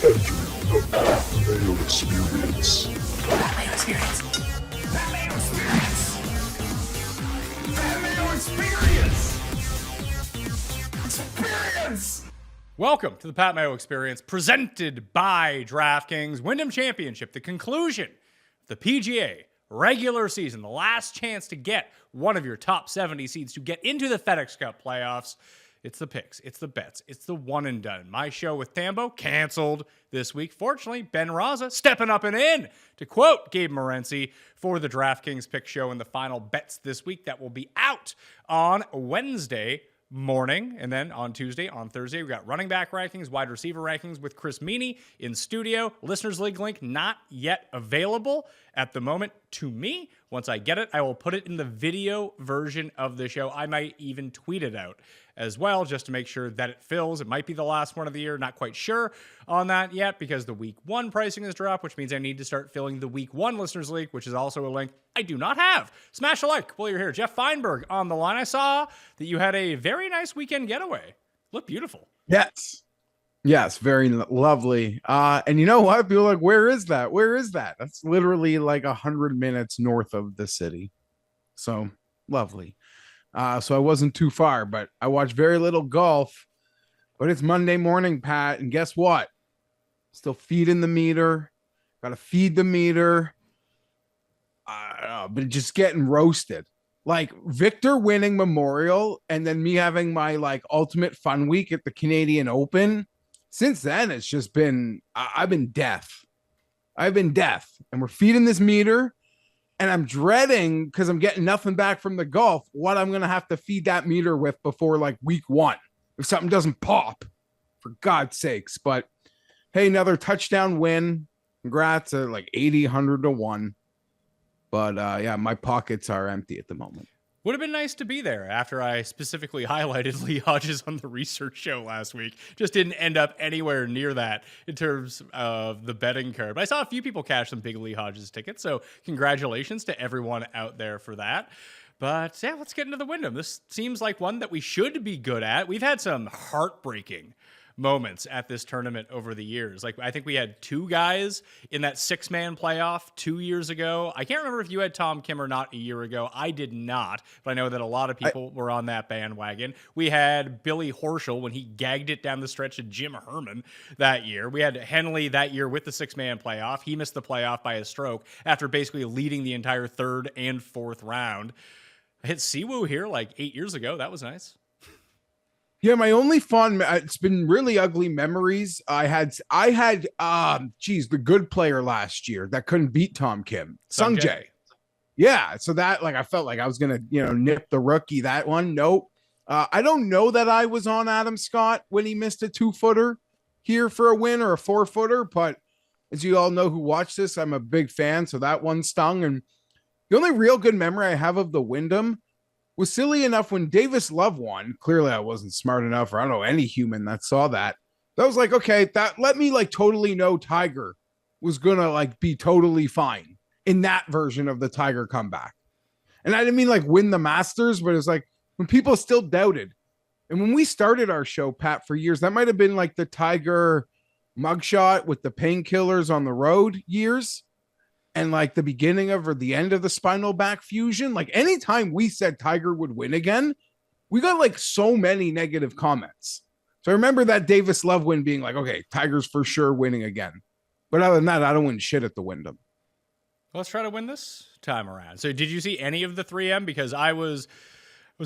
Mayo Experience. That Mayo Experience. That Mayo Experience. That Mayo Experience. Experience. Welcome to the Pat Mayo Experience, presented by DraftKings. Wyndham Championship, the conclusion of the PGA regular season, the last chance to get one of your top 70 seeds to get into the FedEx Cup playoffs. It's the picks, it's the bets, it's the one and done. My show with Tambo canceled this week. Fortunately, Ben Raza stepping up and in, to quote Gabe Morency, for the DraftKings pick show and the final bets this week that will be out on Wednesday morning. And then on Tuesday, on Thursday, we got running back rankings, wide receiver rankings with Chris Meany in studio. Listeners League link not yet available at the moment to me. Once I get it, I will put it in the video version of the show. I might even tweet it out as well, just to make sure that it fills. It might be the last one of the year. Not quite sure on that yet, because the week one pricing has dropped, which means I need to start filling the week one Listeners League, which is also a link I do not have. Smash a like while you're here. Geoff Fienberg on the line. I saw that you had a very nice weekend getaway. Looked beautiful. Yes, very lovely. And you know what? People are like, where is that? Where is that? That's literally like 100 minutes north of the city. So lovely. So I wasn't too far, but I watched very little golf. But it's Monday morning, Pat, and guess what? Still feeding the meter. Got to feed the meter. But just getting roasted. Like Victor winning Memorial and then me having my like ultimate fun week at the Canadian Open. Since then, it's just been, I've been deaf. And we're feeding this meter. And I'm dreading, because I'm getting nothing back from the golf, what I'm going to have to feed that meter with before like week one. If something doesn't pop, for God's sakes. But hey, another touchdown win. Congrats at like 80, 100 to 1. But yeah, my pockets are empty at the moment. Would have been nice to be there after I specifically highlighted Lee Hodges on the research show last week. Just didn't end up anywhere near that in terms of the betting card. But I saw a few people cash some big Lee Hodges tickets, so congratulations to everyone out there for that. But yeah, let's get into the Wyndham. This seems like one that we should be good at. We've had some heartbreaking moments at this tournament over the years. Like, I think we had two guys in that 6-man playoff 2 years ago. I can't remember if you had Tom Kim or not a year ago. I did not, but I know that a lot of people were on that bandwagon. We had Billy Horschel when he gagged it down the stretch to Jim Herman that year. We had Henley that year with the 6-man playoff. He missed the playoff by a stroke after basically leading the entire third and fourth round. I hit Siwoo here like 8 years ago. That was nice. Yeah, my only fun, it's been really ugly memories. I had the good player last year that couldn't beat Tom Kim, Sungjae. Yeah, so that, like, I felt like I was going to, nip the rookie, that one. Nope. I don't know that I was on Adam Scott when he missed a 2-footer here for a win or a 4-footer, but as you all know who watched this, I'm a big fan, so that one stung. And the only real good memory I have of the Wyndham was silly enough when Davis Love won. Clearly I wasn't smart enough, or I don't know any human that saw that. That was like, okay, that let me like totally know Tiger was going to like be totally fine in that version of the Tiger comeback. And I didn't mean like win the Masters, but it's like when people still doubted. And when we started our show, Pat, for years, that might've been like the Tiger mugshot with the painkillers on the road years. And like the beginning of or the end of the spinal back fusion, like anytime we said Tiger would win again, we got like so many negative comments. So I remember that Davis Love win being like, okay, Tiger's for sure winning again. But other than that, I don't win shit at the Wyndham. Let's try to win this time around. So did you see any of the 3M? Because I was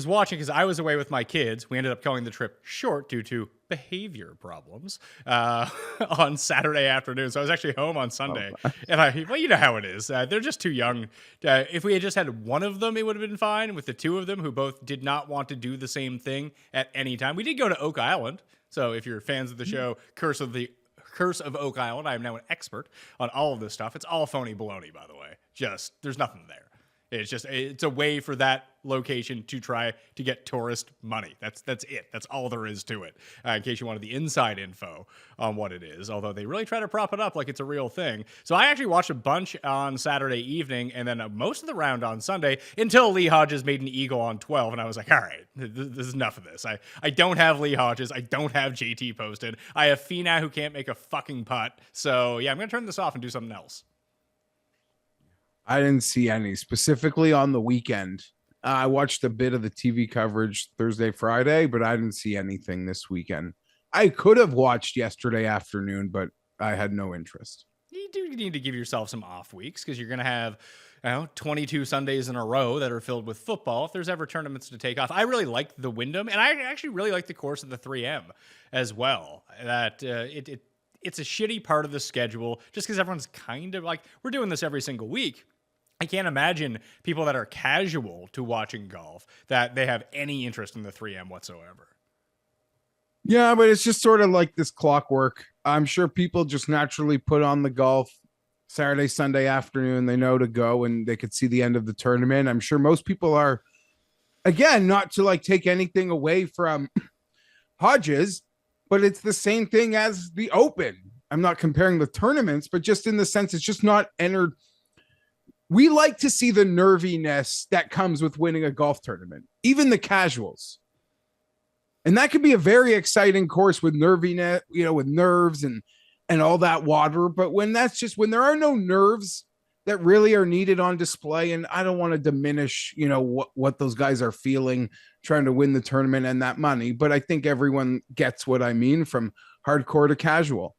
watching, because I was away with my kids. We ended up calling the trip short due to behavior problems on Saturday afternoon. So I was actually home on Sunday. And you know how it is. They're just too young. If we had just had one of them, it would have been fine. With the two of them who both did not want to do the same thing at any time. We did go to Oak Island. So if you're fans of the show, Curse of Oak Island, I am now an expert on all of this stuff. It's all phony baloney, by the way. Just, there's nothing there. It's a way for that location to try to get tourist money. That's it. That's all there is to it. In case you wanted the inside info on what it is, although they really try to prop it up like it's a real thing. So I actually watched a bunch on Saturday evening and then most of the round on Sunday until Lee Hodges made an eagle on 12. And I was like, all right, this is enough of this. I don't have Lee Hodges. I don't have JT posted. I have Finau who can't make a fucking putt. So yeah, I'm going to turn this off and do something else. I didn't see any specifically on the weekend. I watched a bit of the TV coverage Thursday, Friday, but I didn't see anything this weekend. I could have watched yesterday afternoon, but I had no interest. You do need to give yourself some off weeks because you're going to have 22 Sundays in a row that are filled with football. If there's ever tournaments to take off, I really like the Wyndham, and I actually really like the course of the 3M as well. That it's a shitty part of the schedule just because everyone's kind of like, we're doing this every single week. I can't imagine people that are casual to watching golf that they have any interest in the 3M whatsoever. Yeah, but it's just sort of like this clockwork. I'm sure people just naturally put on the golf Saturday, Sunday afternoon. They know to go and they could see the end of the tournament. I'm sure most people are, again, not to like take anything away from Hodges, but it's the same thing as the Open. I'm not comparing the tournaments, but just in the sense it's just not entered. We like to see the nerviness that comes with winning a golf tournament, even the casuals. And that could be a very exciting course with nerviness, with nerves and all that water. But when there are no nerves that really are needed on display, and I don't want to diminish, what those guys are feeling trying to win the tournament and that money, but I think everyone gets what I mean from hardcore to casual.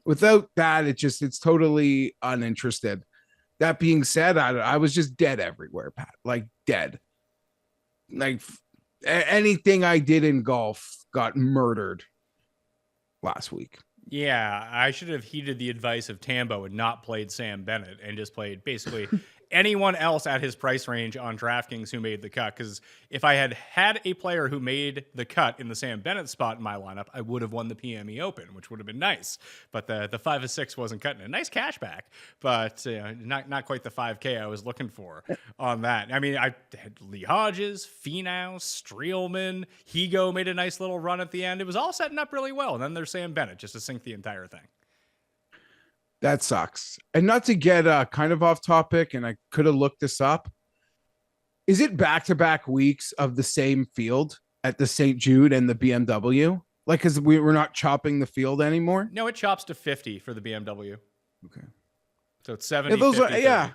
Without that, it's totally uninterested. That being said, I was just dead everywhere, Pat, like dead. Like anything I did in golf got murdered last week. Yeah, I should have heeded the advice of Tambo and not played Sam Bennett and just played basically anyone else at his price range on DraftKings who made the cut. Because if I had a player who made the cut in the Sam Bennett spot in my lineup, I would have won the PME Open, which would have been nice. But the 5 of 6 wasn't cutting it. Nice cash back, but not quite the 5K I was looking for on that. I mean, I had Lee Hodges, Finau, Streelman, Higo made a nice little run at the end. It was all setting up really well. And then there's Sam Bennett just to sink the entire thing. That sucks. And not to get kind of off topic, and I could have looked this up. Is it back-to-back weeks of the same field at the St. Jude and the BMW? Like, because we're not chopping the field anymore? No, it chops to 50 for the BMW. Okay. So it's 70, yeah, 50, 30. Yeah.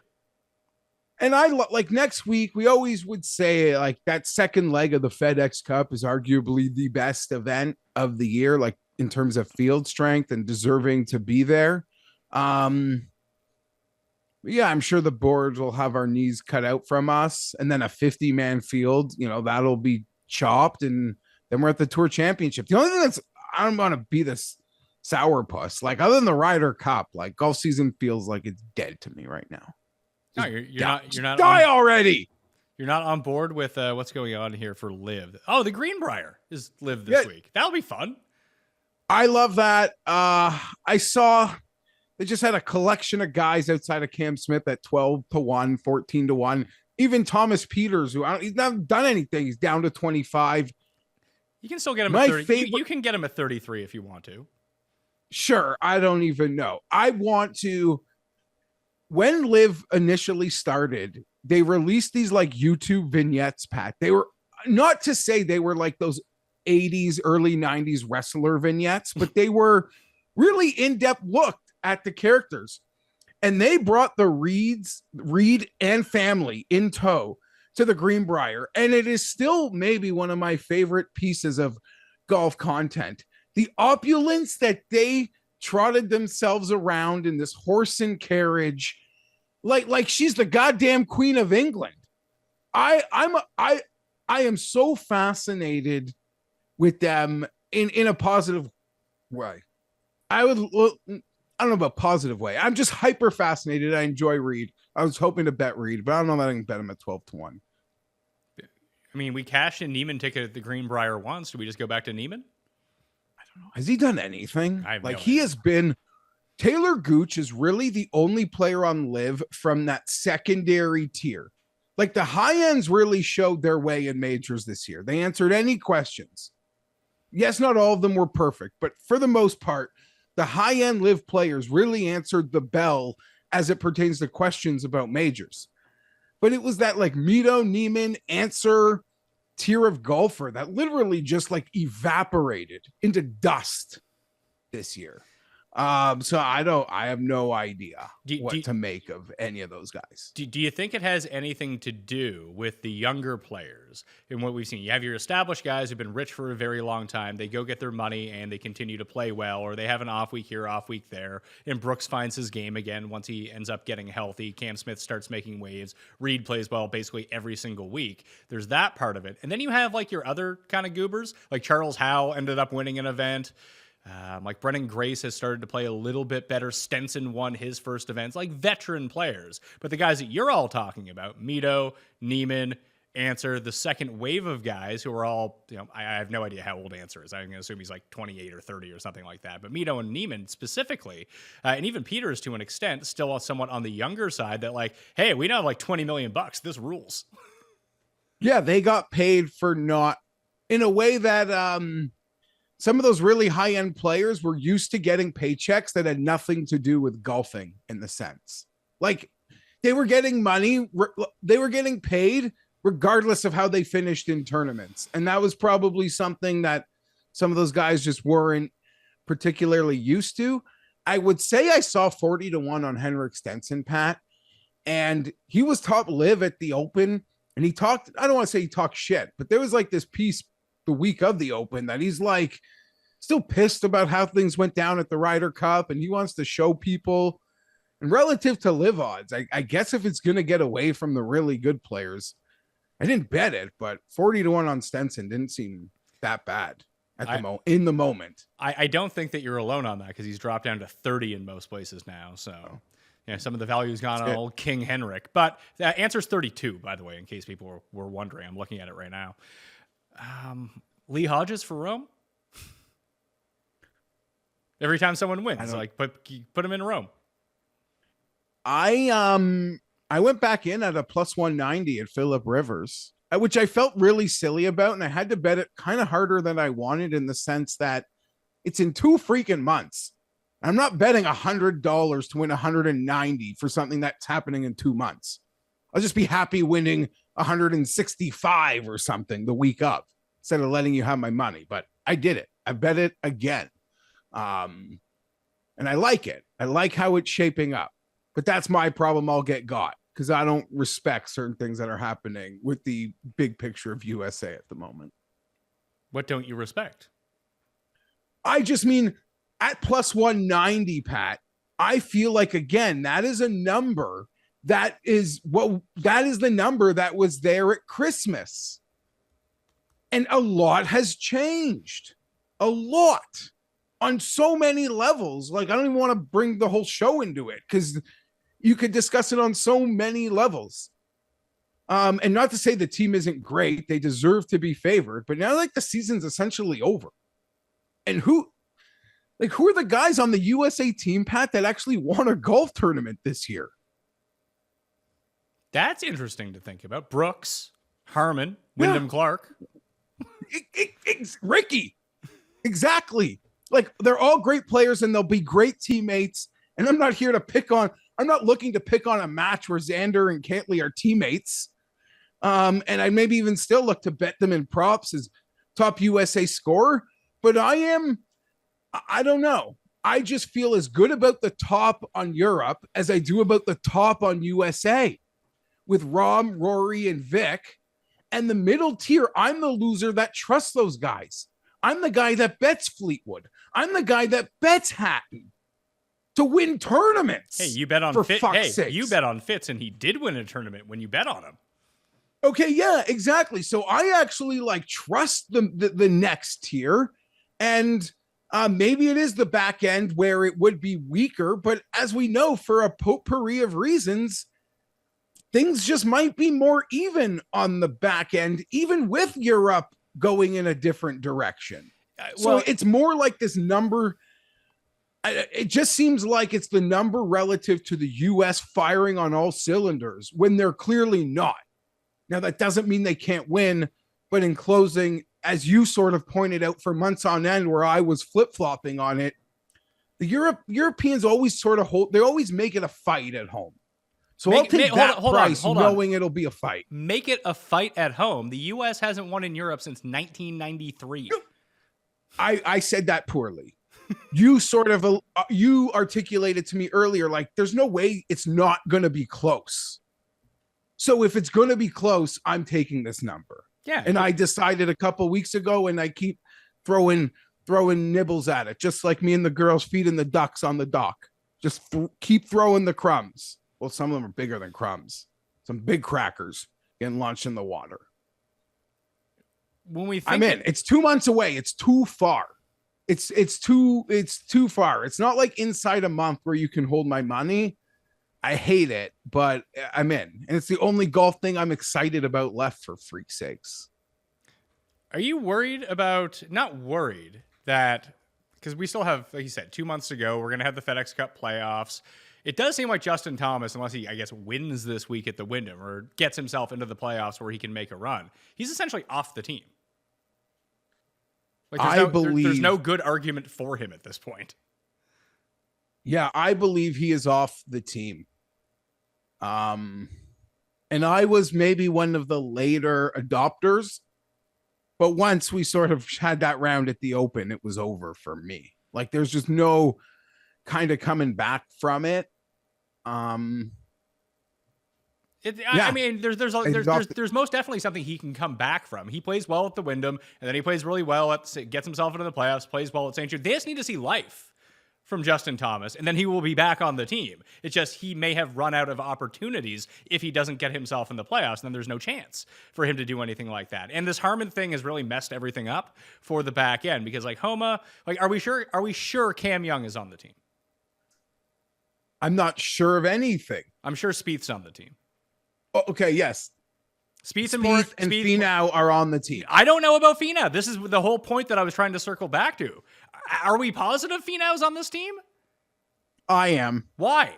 And like next week, we always would say like that second leg of the FedEx Cup is arguably the best event of the year, like in terms of field strength and deserving to be there. Yeah, I'm sure the boards will have our knees cut out from us, and then a 50-man field, that'll be chopped, and then we're at the Tour Championship. The only thing I don't want to be this sourpuss, like other than the Ryder Cup, like golf season feels like it's dead to me right now. No, you're not die already. You're not on board with what's going on here for Live. Oh, the Greenbrier is Live this week. That'll be fun. I love that. I saw they just had a collection of guys outside of Cam Smith at 12-1, 14-1. Even Thomas Peters, he's not done anything. He's down to 25. You can still get him at 30. You can get him at 33 if you want to. Sure. I don't even know. I want to. When Live initially started, they released these like YouTube vignettes, Pat. They were not to say they were like those 80s, early 90s wrestler vignettes, but they were really in-depth look at the characters. And they brought the Reed and family in tow to the Greenbrier. And it is still maybe one of my favorite pieces of golf content. The opulence that they trotted themselves around in this horse and carriage, like she's the goddamn Queen of England. I am so fascinated with them in a positive way. I don't know about positive way. I'm just hyper fascinated. I enjoy Reed. I was hoping to bet Reed, but I don't know that I can bet him at 12-1. I mean, we cashed in Neiman ticket at the Greenbrier once. Do we just go back to Neiman? I don't know. Has he done anything? I have like no he idea. has been Taylor Gooch is really the only player on Live from that secondary tier. Like the high ends really showed their way in majors this year. They answered any questions. Yes, not all of them were perfect, but for the most part, the high end Live players really answered the bell as it pertains to questions about majors. But it was that like Mito, Neiman answer tier of golfer that literally just like evaporated into dust this year. So I have no idea what to make of any of those guys. Do you think it has anything to do with the younger players in what we've seen? You have your established guys who've been rich for a very long time. They go get their money and they continue to play well, or they have an off week here, off week there. And Brooks finds his game again once he ends up getting healthy. Cam Smith starts making waves. Reed plays well basically every single week. There's that part of it. And then you have like your other kind of goobers, like Charles Howe ended up winning an event. Like Brennan Grace has started to play a little bit better. Stenson won his first events, like veteran players. But the guys that you're all talking about, Mito, Neiman, Answer, the second wave of guys who are all, I have no idea how old Answer is. I'm going to assume he's like 28 or 30 or something like that. But Mito and Neiman specifically, and even Peters to an extent, still somewhat on the younger side that like, hey, we now have like $20 million. This rules. Yeah, they got paid for not in a way that some of those really high-end players were used to getting paychecks that had nothing to do with golfing in the sense. Like they were getting money, they were getting paid regardless of how they finished in tournaments. And that was probably something that some of those guys just weren't particularly used to. I would say I saw 40-1 on Henrik Stenson, Pat, and he was top Live at the Open. And he talked, I don't want to say he talked shit, but there was like this piece the week of the Open that he's like still pissed about how things went down at the Ryder Cup, and he wants to show people. And relative to Live odds, I guess if it's going to get away from the really good players, I didn't bet it, but 40-1 on Stenson didn't seem that bad at in the moment. I don't think that you're alone on that because he's dropped down to 30 in most places now. So some of the value's gone on old King Henrik. But the answer's 32, by the way, in case people were wondering. I'm looking at it right now. Lee Hodges for Rome. Every time someone wins, like put him in Rome. I went back in at a plus 190 at Phillip Rivers, which I felt really silly about, and I had to bet it kind of harder than I wanted in the sense that it's in 2 freaking months. I'm not betting $100 to win 190 for something that's happening in 2 months. I'll just be happy winning 165 or something the week of instead of letting you have my money. But I did it. I bet it again. And I like it. I like how it's shaping up. But that's my problem. I'll get got because I don't respect certain things that are happening with the big picture of USA at the moment. What don't you respect? I just mean at plus 190, Pat, I feel like, again, that is a number that is the number that was there at Christmas. And a lot has changed. A lot on so many levels. Like, I don't even want to bring the whole show into it because you could discuss it on so many levels. And not to say the team isn't great. They deserve to be favored. But now, like, the season's essentially over. And who are the guys on the USA team, Pat, that actually won a golf tournament this year? That's interesting to think about. Brooks, Harmon, Wyndham Clark. Ricky. Exactly. Like, they're all great players and they'll be great teammates. And I'm not looking to pick on a match where Xander and Cantley are teammates. And I maybe even still look to bet them in props as top USA scorer. But I don't know. I just feel as good about the top on Europe as I do about the top on USA with Rom, Rory, and Vic. And the middle tier, I'm the loser that trusts those guys. I'm the guy that bets Fleetwood. I'm the guy that bets Hatton to win tournaments. Hey, you bet on Fitz. Hey, you bet on Fitz, and he did win a tournament when you bet on him. Okay, yeah, exactly. So I actually trust the next tier, and maybe it is the back end where it would be weaker. But as we know, for a potpourri of reasons, things just might be more even on the back end, even with Europe going in a different direction. So it's more like this number. it just seems like it's the number relative to the U.S. firing on all cylinders when they're clearly not. Now, that doesn't mean they can't win, but in closing, as you sort of pointed out for months on end where I was flip-flopping on it, the Europeans always sort of they always make it a fight at home. So I'll take that price knowing it'll be a fight. Make it a fight at home. The U.S. hasn't won in Europe since 1993. I said that poorly. You sort of you articulated to me earlier, like there's no way it's not going to be close. So if it's going to be close, I'm taking this number. Yeah. And I decided a couple weeks ago, and I keep throwing nibbles at it, just like me and the girls feeding the ducks on the dock. Just keep throwing the crumbs. Well, some of them are bigger than crumbs. Some big crackers getting launched in the water. When we think I'm in. It's 2 months away. It's too far. It's too far. It's not like inside a month where you can hold my money. I hate it, but I'm in. And it's the only golf thing I'm excited about left, for freak's sakes. Are you worried about, not worried that, because we still have, like you said, 2 months to go. We're going to have the FedEx Cup playoffs. It does seem like Justin Thomas, unless he, I guess, wins this week at the Wyndham or gets himself into the playoffs where he can make a run, he's essentially off the team. Like there's no good argument for him at this point. Yeah, I believe he is off the team. And I was maybe one of the later adopters, but once we sort of had that round at the Open, it was over for me. Like there's just no kind of coming back from it. I mean, there's most definitely something he can come back from. He plays well at the Wyndham, and then he plays really well gets himself into the playoffs, plays well at St. Jude. They just need to see life from Justin Thomas, and then he will be back on the team. It's just he may have run out of opportunities if he doesn't get himself in the playoffs, and then there's no chance for him to do anything like that. And this Harmon thing has really messed everything up for the back end, because like Homa, like are we sure Cam Young is on the team? I'm not sure of anything. I'm sure Spieth's on the team. Oh, okay, yes. Spieth and Finau are on the team. I don't know about Finau. This is the whole point that I was trying to circle back to. Are we positive Finau's on this team? I am. Why?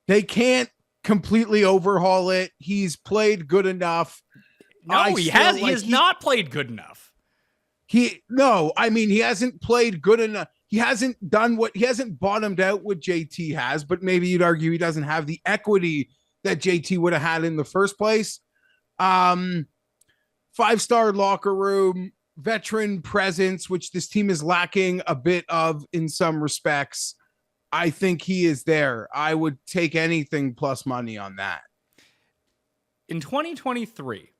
They can't completely overhaul it. He's played good enough. No, he has not played good enough. He hasn't played good enough. He hasn't bottomed out what JT has, but maybe you'd argue he doesn't have the equity that JT would have had in the first place. 5-star locker room, veteran presence, which this team is lacking a bit of in some respects. I think he is there. I would take anything plus money on that. In 2023,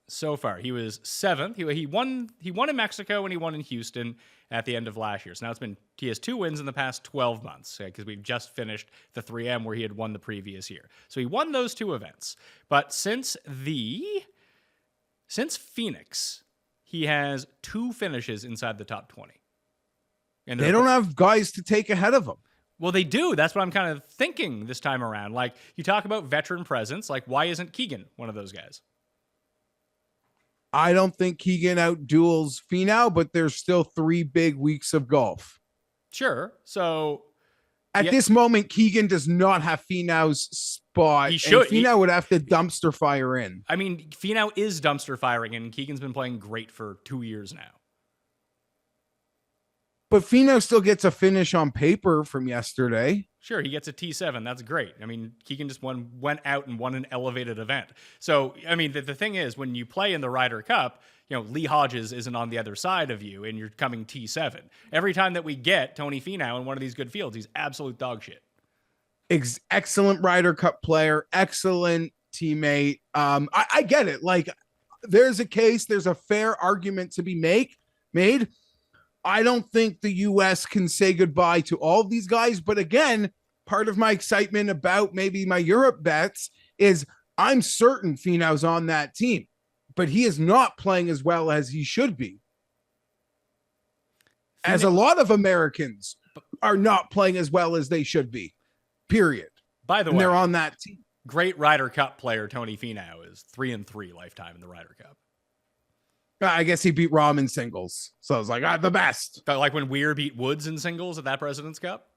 so far, he was 7th. He won in Mexico and he won in Houston at the end of last year. So now he has 2 wins in the past 12 months, because we've just finished the 3M where he had won the previous year. So he won those 2 events. But since Phoenix, he has 2 finishes inside the top 20. And they don't have guys to take ahead of him. Well, they do. That's what I'm kind of thinking this time around. Like, you talk about veteran presence. Like, why isn't Keegan one of those guys? I don't think Keegan outduels Finau, but there's still 3 big weeks of golf. Sure. So at this moment, Keegan does not have Finau's spot. He should. Finau would have to dumpster fire in. I mean, Finau is dumpster firing, and Keegan's been playing great for 2 years now. But Finau still gets a finish on paper from yesterday. Sure, he gets a T7. That's great. I mean, Keegan just went out and won an elevated event. So, I mean, the thing is, when you play in the Ryder Cup, Lee Hodges isn't on the other side of you, and you're coming T7. Every time that we get Tony Finau in one of these good fields, he's absolute dog shit. Excellent Ryder Cup player, excellent teammate. I get it. Like, there's a fair argument to be made. I don't think the U.S. can say goodbye to all of these guys. But again, part of my excitement about maybe my Europe bets is I'm certain Finau's on that team, but he is not playing as well as he should be. As a lot of Americans are not playing as well as they should be, period. By the way, they're on that team. Great Ryder Cup player Tony Finau is 3-3 lifetime in the Ryder Cup. I guess he beat Rahm in singles. So I was like, the best. Like when Weir beat Woods in singles at that President's Cup?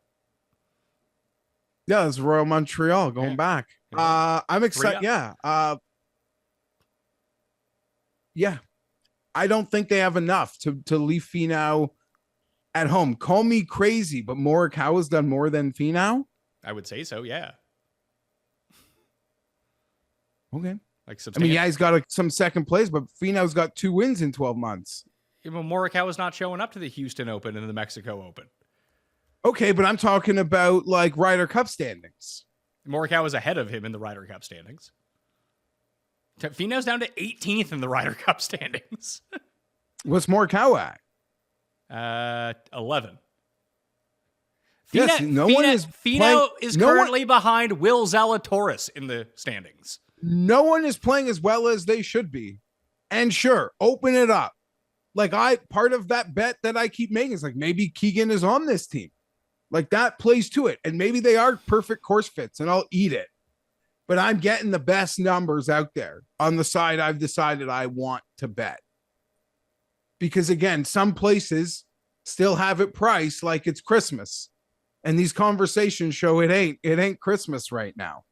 Yeah, it's Royal Montreal going back. I'm excited. Yeah. Yeah. I don't think they have enough to leave Finau at home. Call me crazy, but Morikawa's done more than Finau? I would say so, yeah. Okay. Like he's got some second place, but Finau's got 2 wins in 12 months. Well, Morikawa's not showing up to the Houston Open and the Mexico Open. Okay, but I'm talking about like Ryder Cup standings. Morikawa's ahead of him in the Ryder Cup standings. Finau's down to 18th in the Ryder Cup standings. What's Morikawa at? 11. Yes, Finau is currently behind Will Zalatoris in the standings. No one is playing as well as they should be. And sure, open it up. Like part of that bet that I keep making is like maybe Keegan is on this team. Like that plays to it. And maybe they are perfect course fits and I'll eat it. But I'm getting the best numbers out there on the side I've decided I want to bet. Because again, some places still have it priced like it's Christmas. And these conversations show it ain't Christmas right now.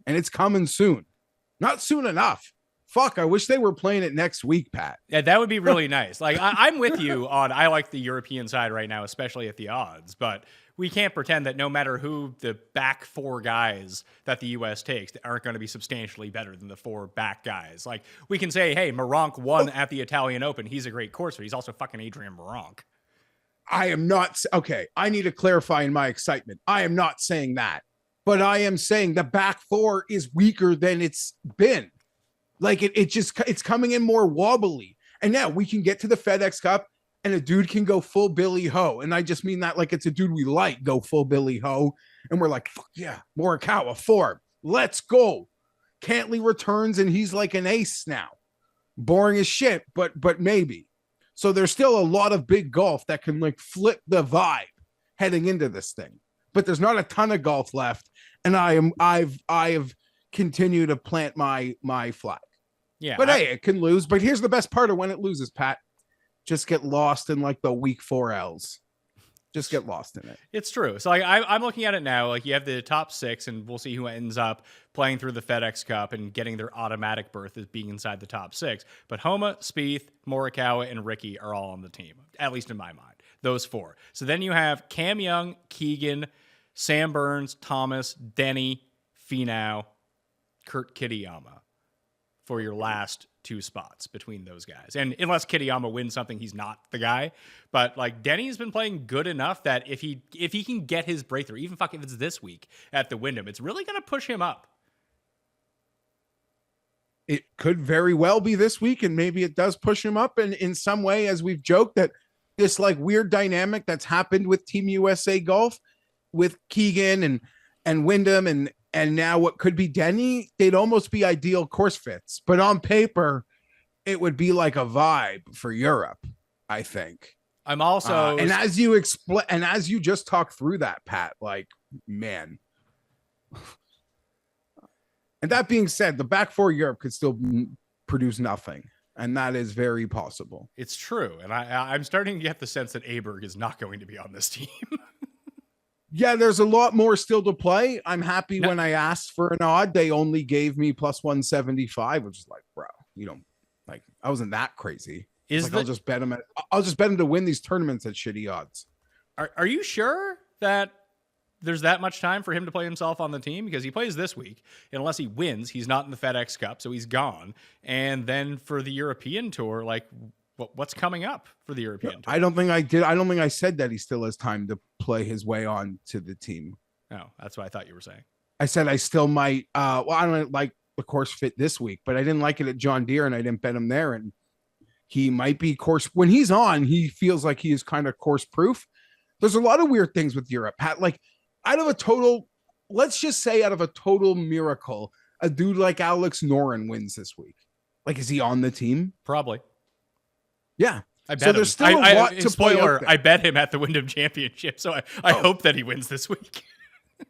And it's coming soon. Not soon enough. Fuck, I wish they were playing it next week, Pat. Yeah, that would be really nice. Like, I'm with you on, I like the European side right now, especially at the odds, but we can't pretend that no matter who the back 4 guys that the U.S. takes aren't going to be substantially better than the 4 back guys. Like, we can say, hey, Meronk won at the Italian Open. He's a great courser. He's also fucking Adrian Meronk. I am not, okay, I need to clarify in my excitement. I am not saying that. But I am saying the back 4 is weaker than it's been. Like it's coming in more wobbly. And now we can get to the FedEx Cup and a dude can go full Billy Ho. And I just mean that like it's a dude we like, go full Billy Ho. And we're like, fuck yeah, Morikawa 4. Let's go. Cantley returns and he's like an ace now. Boring as shit, but maybe. So there's still a lot of big golf that can like flip the vibe heading into this thing. But there's not a ton of golf left. And I have continued to plant my flag. Yeah. But hey, it can lose. But here's the best part of when it loses, Pat. Just get lost in like the week 4 L's. Just get lost in it. It's true. So like I'm looking at it now. Like you have the top 6, and we'll see who ends up playing through the FedEx Cup and getting their automatic berth as being inside the top 6. But Homa, Spieth, Morikawa, and Ricky are all on the team, at least in my mind. Those 4. So then you have Cam Young, Keegan, Sam Burns, Thomas, Denny, Finau, Kurt Kitayama for your last 2 spots between those guys. And unless Kitayama wins something, he's not the guy. But like Denny's been playing good enough that if he can get his breakthrough, even fuck if it's this week at the Wyndham, it's really going to push him up. It could very well be this week, and maybe it does push him up. And in some way, as we've joked, that this like weird dynamic that's happened with Team USA Golf with Keegan and Wyndham and now what could be Denny, they'd almost be ideal course fits. But on paper, it would be like a vibe for Europe, I think. I'm also and as you explain, and as you just talked through that, Pat, like, man. And that being said, the back 4 Europe could still produce nothing. And that is very possible. It's true. And I'm starting to get the sense that Aberg is not going to be on this team. Yeah, there's a lot more still to play. I'm happy when I asked for an odd, they only gave me plus 175, which is like, bro, you don't like, I wasn't that crazy. I'll just bet him to win these tournaments at shitty odds. Are you sure that there's that much time for him to play himself on the team? Because he plays this week. Unless he wins, he's not in the FedEx Cup, so he's gone. And then for the European Tour, like, what's coming up for the European Tour? I don't think I did. I don't think I said that he still has time to play his way on to the team. Oh, that's what I thought you were saying. I said I still might. I don't like the course fit this week, but I didn't like it at John Deere, and I didn't bet him there. And he might be course when he's on. He feels like he is kind of course proof. There's a lot of weird things with Europe, Pat. Like out of a total miracle, a dude like Alex Noren wins this week. Like, is he on the team? Probably. Yeah. I bet so there's still a lot to play out there. I bet him at the Wyndham Championship, so I hope that he wins this week.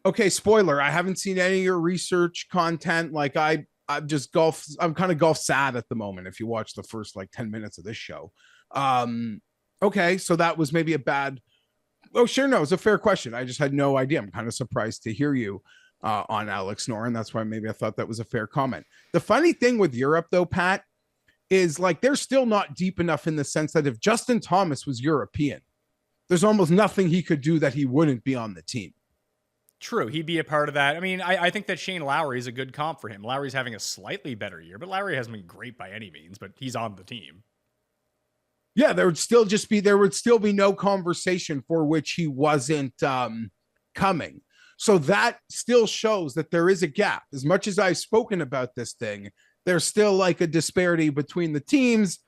Okay, spoiler. I haven't seen any of your research content. Like I I'm kind of golf sad at the moment. If you watch the first like 10 minutes of this show. Okay. So that was maybe a bad, oh, sure. No, it's a fair question. I just had no idea. I'm kind of surprised to hear you on Alex Noren. That's why maybe I thought that was a fair comment. The funny thing with Europe though, Pat, is like, they're still not deep enough in the sense that if Justin Thomas was European, there's almost nothing he could do that he wouldn't be on the team. True, he'd be a part of that. I mean, I think that Shane Lowry is a good comp for him. Lowry's having a slightly better year, but Lowry hasn't been great by any means, but he's on the team. Yeah, there would still be no conversation for which he wasn't coming. So that still shows that there is a gap. As much as I've spoken about this thing, there's still like a disparity between the teams.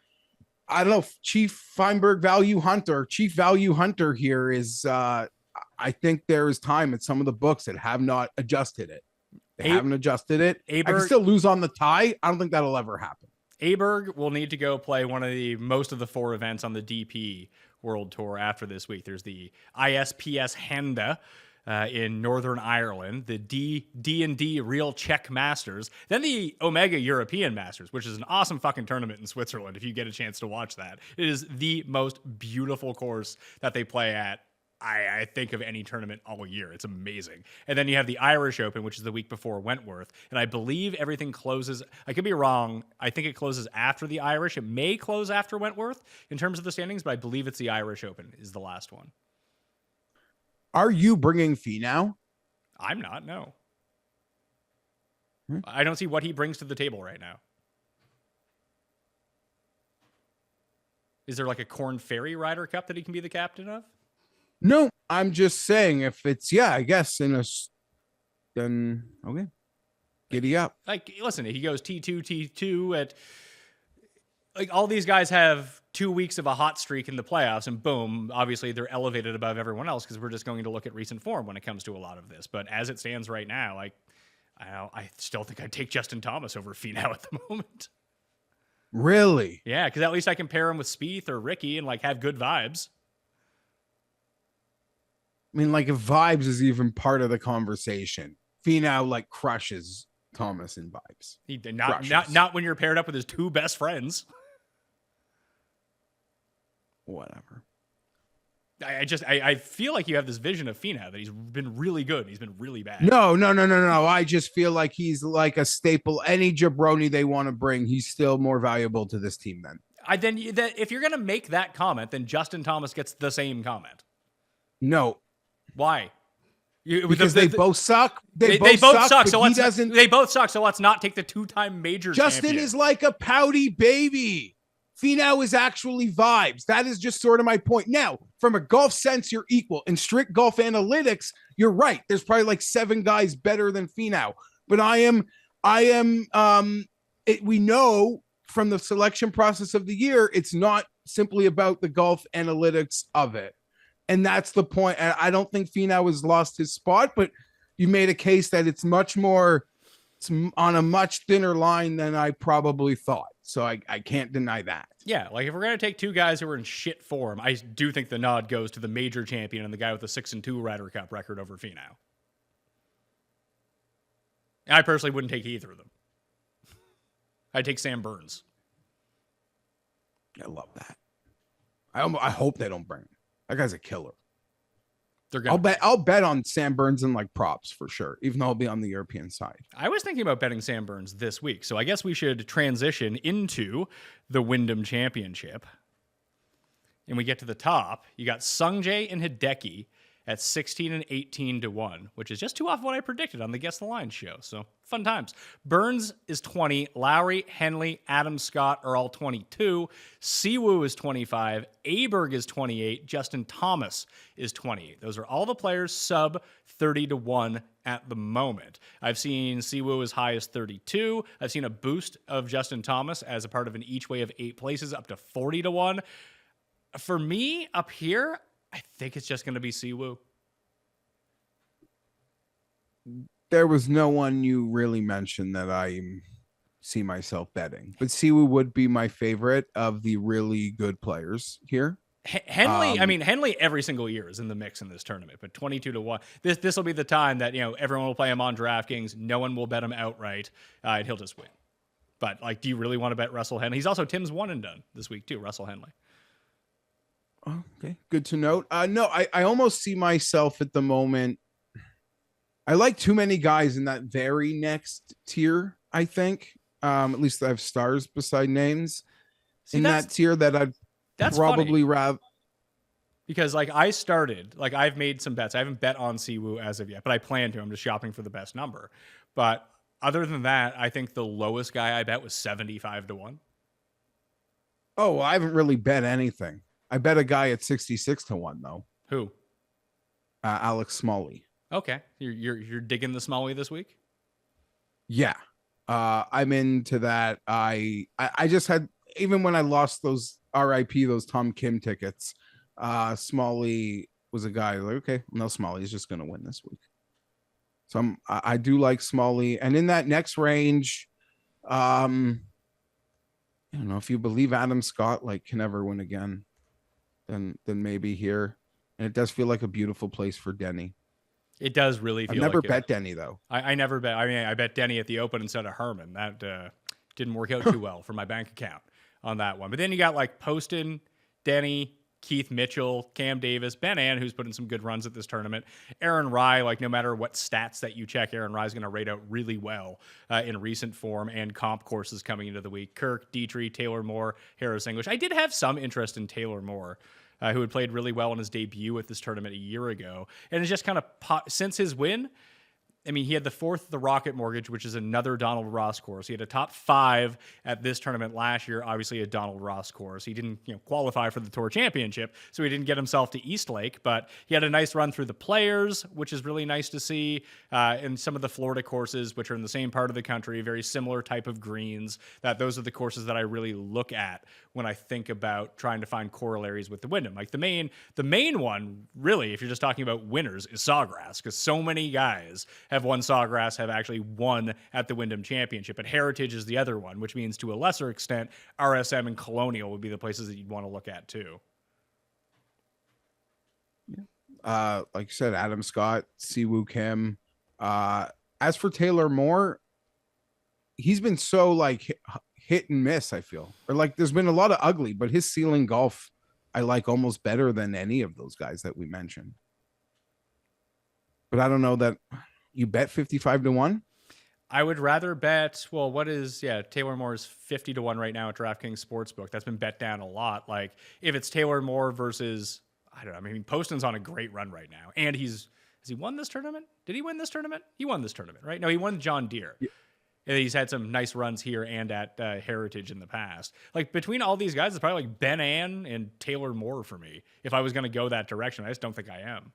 I don't know if Chief Value Hunter here is I think there is time at some of the books that have not adjusted it. They haven't adjusted it. I can still lose on the tie. I don't think that'll ever happen. Aberg will need to go play most of the 4 events on the DP World Tour after this week. There's the ISPS Handa in Northern Ireland, the D&D Real Czech Masters, then the Omega European Masters, which is an awesome fucking tournament in Switzerland if you get a chance to watch that. It is the most beautiful course that they play at, I think, of any tournament all year. It's amazing. And then you have the Irish Open, which is the week before Wentworth. And I believe everything closes. I could be wrong. I think it closes after the Irish. It may close after Wentworth in terms of the standings, but I believe it's the Irish Open is the last one. Are you bringing Finau? I'm not, no. I don't see what he brings to the table right now. Is there like a Corn Ferry Ryder Cup that he can be the captain of? No, I'm just saying if it's, I guess then okay. Giddy up. Like, listen, he goes T2 at, like, all these guys have 2 weeks of a hot streak in the playoffs, and boom, obviously they're elevated above everyone else because we're just going to look at recent form when it comes to a lot of this. But as it stands right now, like, I still think I'd take Justin Thomas over Finau at the moment. Really? Yeah, because at least I can pair him with Spieth or Ricky and, like, have good vibes. I mean, like, if vibes is even part of the conversation, Finau like crushes Thomas in vibes. He did not when you're paired up with his 2 best friends. Whatever. I feel like you have this vision of Finau that he's been really good. He's been really bad. No. I just feel like he's like a staple. Any jabroni they want to bring, he's still more valuable to this team then. If you're going to make that comment, then Justin Thomas gets the same comment. No. Why? Because they both suck. They both suck. So they both suck. So let's not take the 2-time major Justin champion. is like a pouty baby. Finau is actually vibes. That is just sort of my point. Now, from a golf sense, you're equal. In strict golf analytics, you're right. There's probably like 7 guys better than Finau. But we know from the selection process of the year, it's not simply about the golf analytics of it. And that's the point. I don't think Finau has lost his spot, but you made a case that it's on a much thinner line than I probably thought. So I can't deny that. Yeah, like if we're going to take 2 guys who are in shit form, I do think the nod goes to the major champion and the guy with the 6-2 Ryder Cup record over Finau. I personally wouldn't take either of them. I'd take Sam Burns. I love that. I hope they don't bring him. That guy's a killer. I'll bet on Sam Burns and like props for sure, even though I'll be on the European side. I was thinking about betting Sam Burns this week, so I guess we should transition into the Wyndham Championship. And we get to the top. You got Sungjae and Hideki at 16 and 18 to 1, which is just too off what I predicted on the Guess the Line show. So fun times. Burns is 20. Lowry, Henley, Adam Scott are all 22. Siwoo is 25. Aberg is 28. Justin Thomas is 28. Those are all the players sub 30 to 1 at the moment. I've seen Siwoo as high as 32. I've seen a boost of Justin Thomas as a part of an each way of 8 places up to 40 to 1. For me, up here, I think it's just going to be Siwoo. There was no one you really mentioned that I see myself betting, but Siwoo would be my favorite of the really good players here. Henley, I mean, Henley every single year is in the mix in this tournament, but 22-1. This will be the time that, everyone will play him on DraftKings. No one will bet him outright, and he'll just win. But, do you really want to bet Russell Henley? He's also Tim's one and done this week, too, Russell Henley. Oh, okay, good to note. No, I almost see myself at the moment. I like too many guys in that very next tier, I think. At least I have stars beside names in that tier that I'd probably rather. Because I started, I've made some bets. I haven't bet on Siwoo as of yet, but I plan to. I'm just shopping for the best number. But other than that, I think the lowest guy I bet was 75-1. Oh, I haven't really bet anything. I bet a guy at 66-1 though. Who? Alex Smalley. Okay, you're digging the Smalley this week. Yeah, I'm into that. I just had, even when I lost those RIP, those Tom Kim tickets, Smalley was a guy like, okay, no, Smalley is just going to win this week. So I do like Smalley. And in that next range, I don't know, if you believe Adam Scott can never win again, then maybe here. And it does feel like a beautiful place for Denny. It does really feel. I've never bet Denny though. I never bet. I mean, I bet Denny at the Open instead of Herman. That didn't work out too well for my bank account on that one. But then you got Poston, Denny, Keith Mitchell, Cam Davis, Ben Ann, who's put in some good runs at this tournament. Aaron Rye, no matter what stats that you check, Aaron Rye is going to rate out really well in recent form and comp courses coming into the week. Kirk, Dietrich, Taylor Moore, Harris English. I did have some interest in Taylor Moore, who had played really well in his debut at this tournament a year ago. And it's just kind of, since his win, I mean, he had the fourth, the Rocket Mortgage, which is another Donald Ross course. He had a top 5 at this tournament last year, obviously a Donald Ross course. He didn't qualify for the Tour Championship, so he didn't get himself to Eastlake, but he had a nice run through the Players, which is really nice to see, and some of the Florida courses, which are in the same part of the country, very similar type of greens. Those are the courses that I really look at when I think about trying to find corollaries with the Wyndham. The main one, really, if you're just talking about winners, is Sawgrass, because so many guys have won Sawgrass, have actually won at the Wyndham Championship. But Heritage is the other one, which means to a lesser extent, RSM and Colonial would be the places that you'd want to look at too. Yeah. Like you said, Adam Scott, Siwoo Kim. As for Taylor Moore, he's been so hit and miss, I feel. Or there's been a lot of ugly, but his ceiling golf I like almost better than any of those guys that we mentioned. But I don't know that you bet 55-1. I would rather bet, Taylor Moore is 50-1 right now at DraftKings Sportsbook. That's been bet down a lot. If it's Taylor Moore versus, I don't know, I mean, Poston's on a great run right now. And has he won this tournament? Did he win this tournament? He won this tournament, right? No, he won John Deere. Yeah. And he's had some nice runs here and at Heritage in the past. Between all these guys, it's probably Ben Ann and Taylor Moore for me. If I was going to go that direction, I just don't think I am.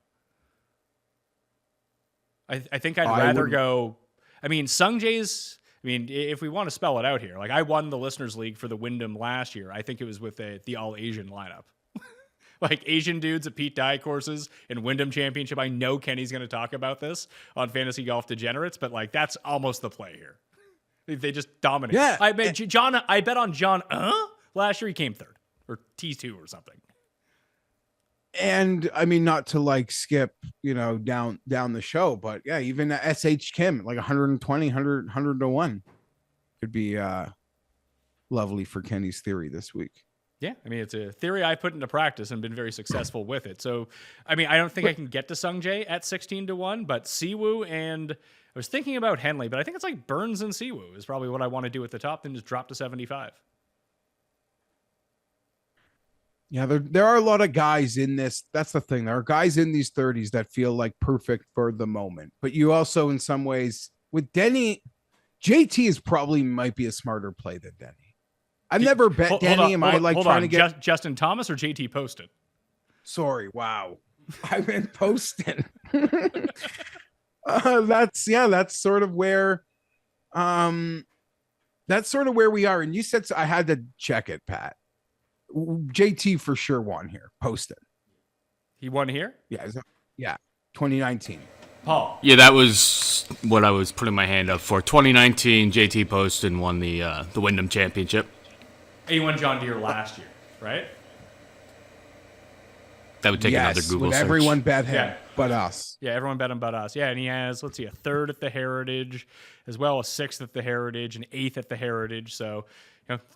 I think I'd rather go. I mean, Sungjae's. I mean, if we want to spell it out here, I won the Listeners League for the Wyndham last year. I think it was with the all Asian lineup, Asian dudes at Pete Dye courses and Wyndham Championship. I know Kenny's going to talk about this on Fantasy Golf Degenerates, but that's almost the play here. They just dominate. Yeah, I bet on John. Last year he came third or T2 or something. And I mean, not to skip, down the show, but yeah, even SH Kim, 120, 100-1 could be lovely for Kenny's theory this week. Yeah, I mean, it's a theory I put into practice and been very successful with it. So, I mean, I don't think I can get to Sungjae at 16-1, but Siwoo and I was thinking about Henley, but I think it's Burns and Siwoo is probably what I want to do at the top, then just drop to 75. Yeah, there are a lot of guys in this. That's the thing. There are guys in these 30s that feel perfect for the moment. But you also, in some ways, with Denny, JT is probably might be a smarter play than Denny. I've never bet Denny. Am I trying to get Justin Thomas or JT Poston? Sorry, wow. I meant Poston. That's sort of where we are. And you said I had to check it, Pat. JT for sure won here. Poston. He won here? Yeah. 2019. Paul. Yeah, that was what I was putting my hand up for. 2019, JT Poston won the Wyndham Championship. He won John Deere last year, right? That would take another Google when search. everyone bet him, Yeah. but us. Yeah, everyone bet him but us. Yeah, and he has, let's see, a third at the Heritage, as well as sixth at the Heritage and eighth at the Heritage. So,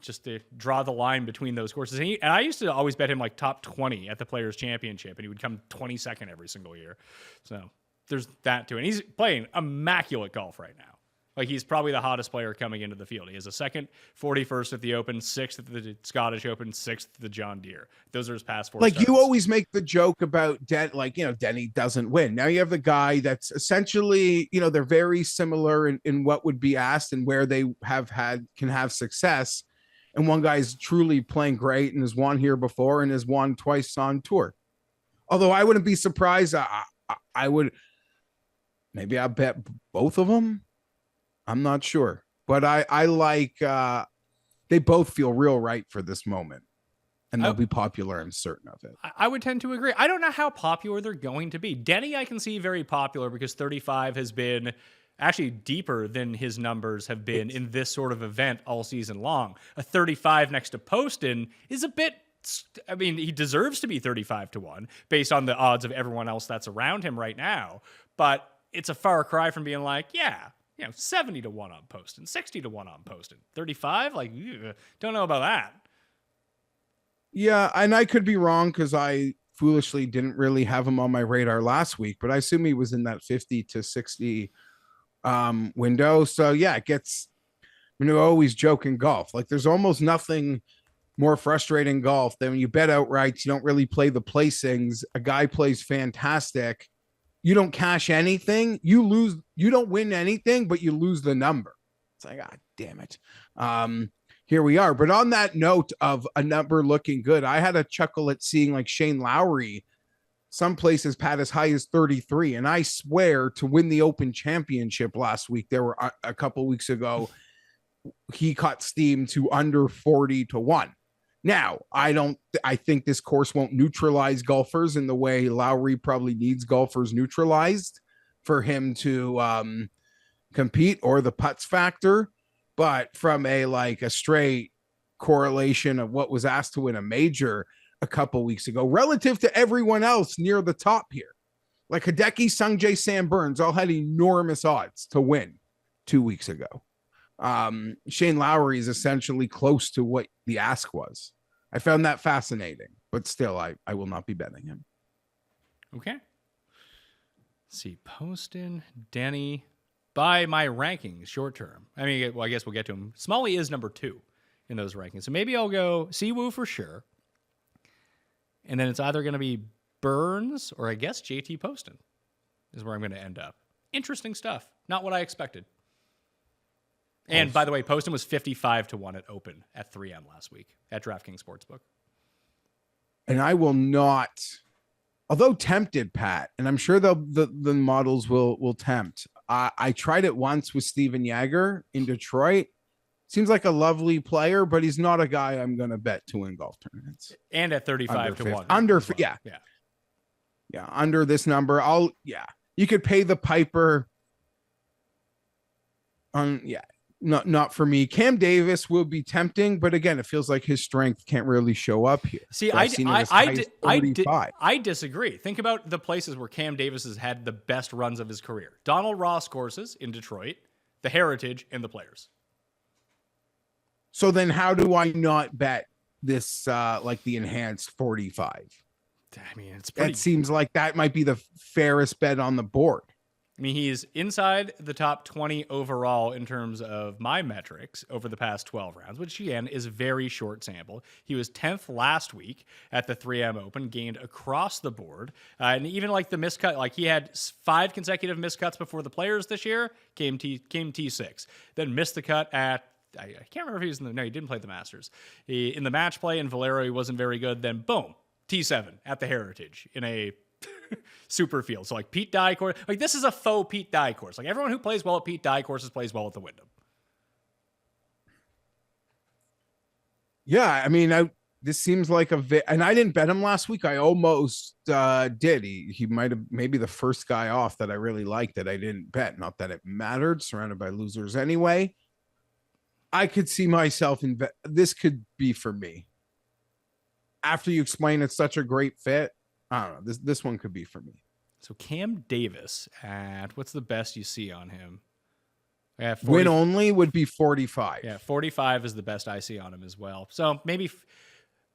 just to draw the line between those courses. And I used to always bet him like top 20 at the Players' Championship, and he would come 22nd every single year. So there's that too. And he's playing immaculate golf right now. Like, he's probably the hottest player coming into the field. He has a second, 41st at the Open, 6th at the Scottish Open, 6th at the John Deere. Those are his past 4 Like, starts. you always make the joke about Denny doesn't win. Now you have the guy that's essentially, they're very similar in what would be asked and where they can have success. And one guy's truly playing great and has won here before and has won twice on tour. Although I wouldn't be surprised. I would, maybe I bet both of them. I'm not sure, but I like, they both feel real right for this moment, and they'll be popular. I'm certain of it. I would tend to agree. I don't know how popular they're going to be. Denny, I can see very popular because 35 has been actually deeper than his numbers have been in this sort of event all season long. A 35 next to Poston is a bit, I mean, he deserves to be 35-1 based on the odds of everyone else that's around him right now, but it's a far cry from being like, 70-1 on Poston, 60-1 on Poston, 35. Like, don't know about that. Yeah, and I could be wrong because I foolishly didn't really have him on my radar last week, but I assume he was in that 50 to 60 window. So yeah, it gets. I mean, I always joke in golf. Like, there's almost nothing more frustrating golf than when you bet outright. You don't really play the placings. A guy plays fantastic. You don't cash anything. You lose. You don't win anything, but you lose the number. It's like, damn it. Here we are. But on that note of a number looking good, I had a chuckle at seeing like Shane Lowry. Some places pat as high as 33. And I swear, to win the Open Championship last week, there were a couple weeks ago, he caught steam to under 40-1. Now, I think this course won't neutralize golfers in the way Lowry probably needs golfers neutralized for him to compete, or the putts factor. But from a straight correlation of what was asked to win a major a couple weeks ago relative to everyone else near the top here, like Hideki, Sungjae, Sam Burns all had enormous odds to win 2 weeks ago. Shane Lowry is essentially close to what the ask was. I found that fascinating, but still, I will not be betting him. Okay. Let's see, Poston, Denny, by my rankings, short term. I mean, well, I guess we'll get to him. Smalley is number 2 in those rankings. So maybe I'll go Siwoo for sure. And then it's either going to be Burns or I guess JT Poston is where I'm going to end up. Interesting stuff. Not what I expected. And by the way, Poston was 55-1 at Open at 3M last week at DraftKings Sportsbook. And I will not, although tempted, Pat, and I'm sure the models will tempt. I tried it once with Steven Yager in Detroit. Seems like a lovely player, but he's not a guy I'm going to bet to win golf tournaments. And at 35-1. Yeah, under this number. You could pay the piper. Not for me. Cam Davis will be tempting, but again, it feels like his strength can't really show up here. See, So I disagree. Think about the places where Cam Davis has had the best runs of his career. Donald Ross courses in Detroit, the Heritage, and the Players. So then how do I not bet this like the enhanced 45? I mean, it's pretty. That seems like that might be the fairest bet on the board. I mean, he's inside the top 20 overall in terms of my metrics over the past 12 rounds, which again is very short sample. He was 10th last week at the 3M Open, gained across the board. And even like the miscut, like he had 5 consecutive miscuts before the Players this year, came T6. Then missed the cut at, I can't remember if he was no, he didn't play the Masters. In the match play in Valero, he wasn't very good. Then boom, T7 at the Heritage in a super field. So like Pete Dye course, like this is a faux Pete Dye course. Like everyone who plays well at Pete Dye courses plays well at the Wyndham. Yeah, I mean, this seems like and I didn't bet him last week. I almost did. He might have maybe the first guy off that I really liked that I didn't bet. Not that it mattered. Surrounded by losers anyway. I could see myself in this could be for me. After you explain it's such a great fit, I don't know. This one could be for me. So Cam Davis at what's the best you see on him? Yeah, Win only would be 45. Yeah, 45 is the best I see on him as well. So maybe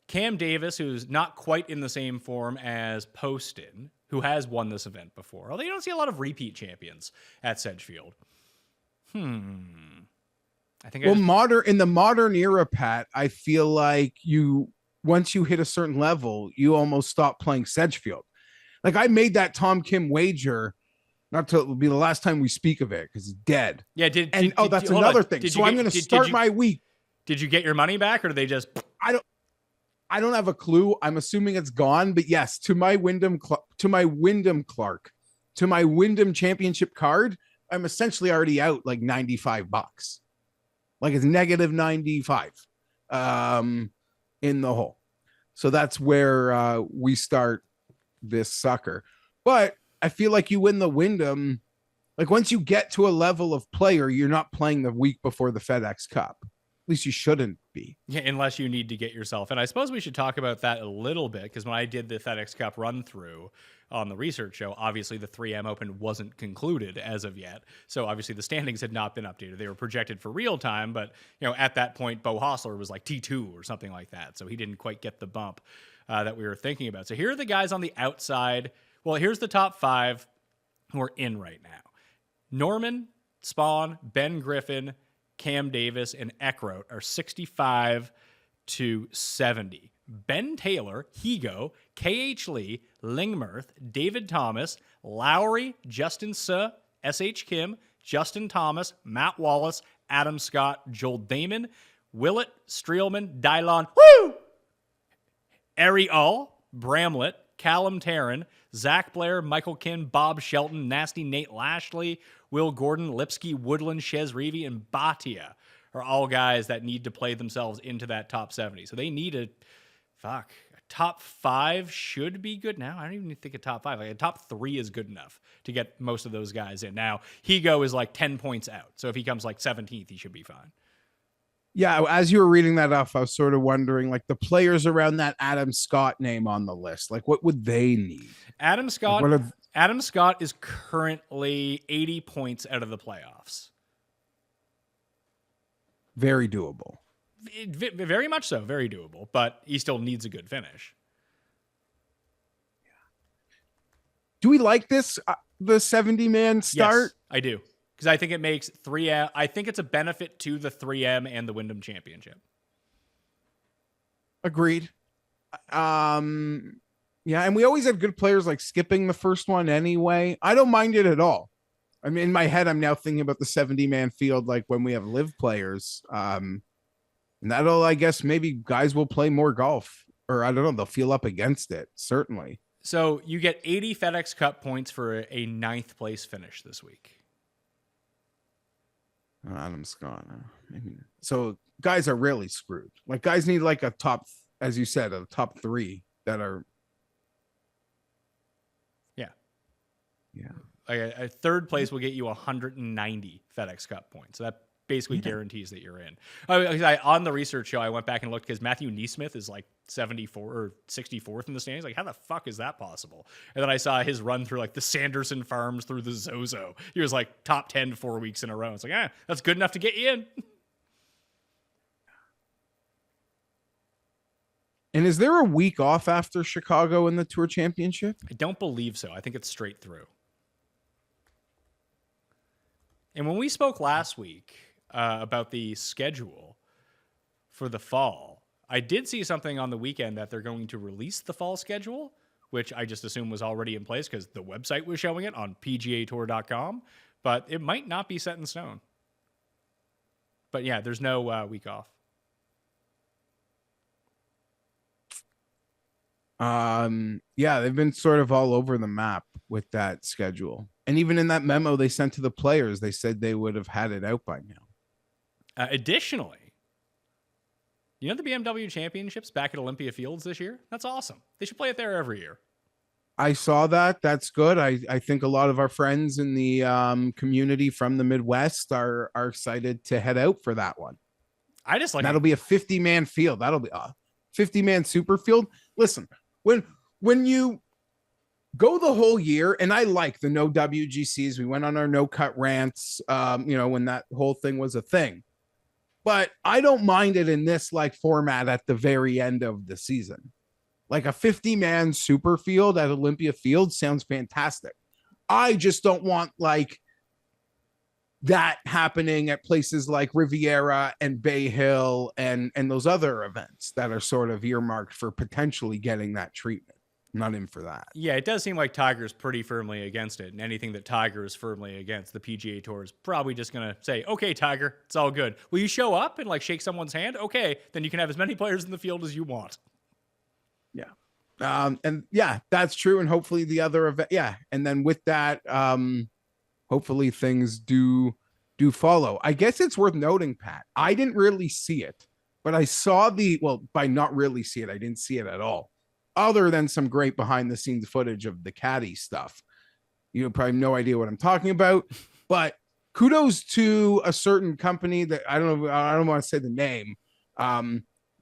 Cam Davis, who's not quite in the same form as Poston, who has won this event before. Although you don't see a lot of repeat champions at Sedgefield. I think in the modern era, Pat, I feel like once you hit a certain level, you almost stop playing Sedgefield. Like I made that Tom Kim wager, not to be the last time we speak of it because it's dead. Yeah, that's another thing. So I'm going to start my week. Did you get your money back, or did they just? I don't have a clue. I'm assuming it's gone, but yes, to my Wyndham Championship card, I'm essentially already out like $95. Like it's negative 95 in the hole. So that's where we start this sucker. But I feel like you win the Wyndham. Like once you get to a level of player, you're not playing the week before the FedEx Cup. At least you shouldn't be. Yeah, unless you need to get yourself. And I suppose we should talk about that a little bit, because when I did the FedEx Cup run through on the research show, obviously the 3M Open wasn't concluded as of yet. So obviously the standings had not been updated. They were projected for real time, but at that point, Bo Hossler was like T2 or something like that. So he didn't quite get the bump that we were thinking about. So here are the guys on the outside. Well, here's the top 5 who are in right now. Norman, Spawn, Ben Griffin, Cam Davis, and Eckroat are 65 to 70. Ben Taylor, Higo, KH Lee, Lingmirth, David Thomas, Lowry, Justin Suh, SH Kim, Justin Thomas, Matt Wallace, Adam Scott, Joel Damon, Willett, Streelman, Dylon, Ariel, Bramlett, Callum Tarrant, Zach Blair, Michael Kin, Bob Shelton, Nasty Nate Lashley, Will Gordon, Lipsky, Woodland, Shez Reevy, and Batia are all guys that need to play themselves into that top 70. So they need a top 5 should be good now. I don't even think a top 5. Like a top 3 is good enough to get most of those guys in. Now, Higo is like 10 points out. So if he comes like 17th, he should be fine. Yeah, as you were reading that off, I was sort of wondering, like the players around that Adam Scott name on the list, like what would they need? Adam Scott is currently 80 points out of the playoffs. Very doable. Very much so, very doable, but he still needs a good finish. Do we like this, the 70-man start? Yes, I do. Because I think it makes 3M. I think it's a benefit to the 3M and the Wyndham Championship. Agreed. Yeah, and we always have good players like skipping the first one anyway. I don't mind it at all. I mean, in my head, I'm now thinking about the 70-man field like when we have live players. And that'll, I guess, maybe guys will play more golf. Or I don't know, they'll feel up against it, certainly. So you get 80 FedEx Cup points for a 9th place finish this week. Adam Scott. Maybe. So guys are really screwed. Like guys need like a top, as you said, a top 3 that are. Yeah. Like a 3rd place will get you 190 FedEx Cup points. So that basically guarantees that you're in. On the research show, I went back and looked because Matthew Neesmith is like 74 or 64th in the standings. Like, how the fuck is that possible? And then I saw his run through like the Sanderson Farms through the Zozo. He was like top 10 4 weeks in a row. It's like, that's good enough to get you in. And is there a week off after Chicago in the Tour Championship? I don't believe so. I think it's straight through. And when we spoke last week about the schedule for the fall, I did see something on the weekend that they're going to release the fall schedule, which I just assumed was already in place because the website was showing it on pgatour.com, but it might not be set in stone. But yeah, there's no week off. Yeah, they've been sort of all over the map with that schedule. And even in that memo they sent to the players, they said they would have had it out by now. Additionally, you know the BMW Championships back at Olympia Fields this year? That's awesome. They should play it there every year. I saw that. That's good. I think a lot of our friends in the community from the Midwest are excited to head out for that one. I just like that'll be a 50-man field. That'll be a 50-man super field. Listen, when you go the whole year. And I like the no WGCs. We went on our no cut rants, when that whole thing was a thing. But I don't mind it in this like format at the very end of the season. Like a 50-man super field at Olympia Field sounds fantastic. I just don't want like that happening at places like Riviera and Bay Hill and those other events that are sort of earmarked for potentially getting that treatment. I'm not in for that. Yeah, it does seem like Tiger's pretty firmly against it, and anything that Tiger is firmly against, the PGA Tour is probably just going to say, okay, Tiger, it's all good. Will you show up and like shake someone's hand? Okay, then you can have as many players in the field as you want. Yeah. And yeah, that's true. And hopefully the other event. Yeah. And then with that, hopefully things do follow. I guess it's worth noting, Pat, I didn't really see it, but I saw by not really see it, I didn't see it at all, other than some great behind the scenes footage of the caddy stuff. You probably have no idea what I'm talking about, but kudos to a certain company that I don't want to say the name.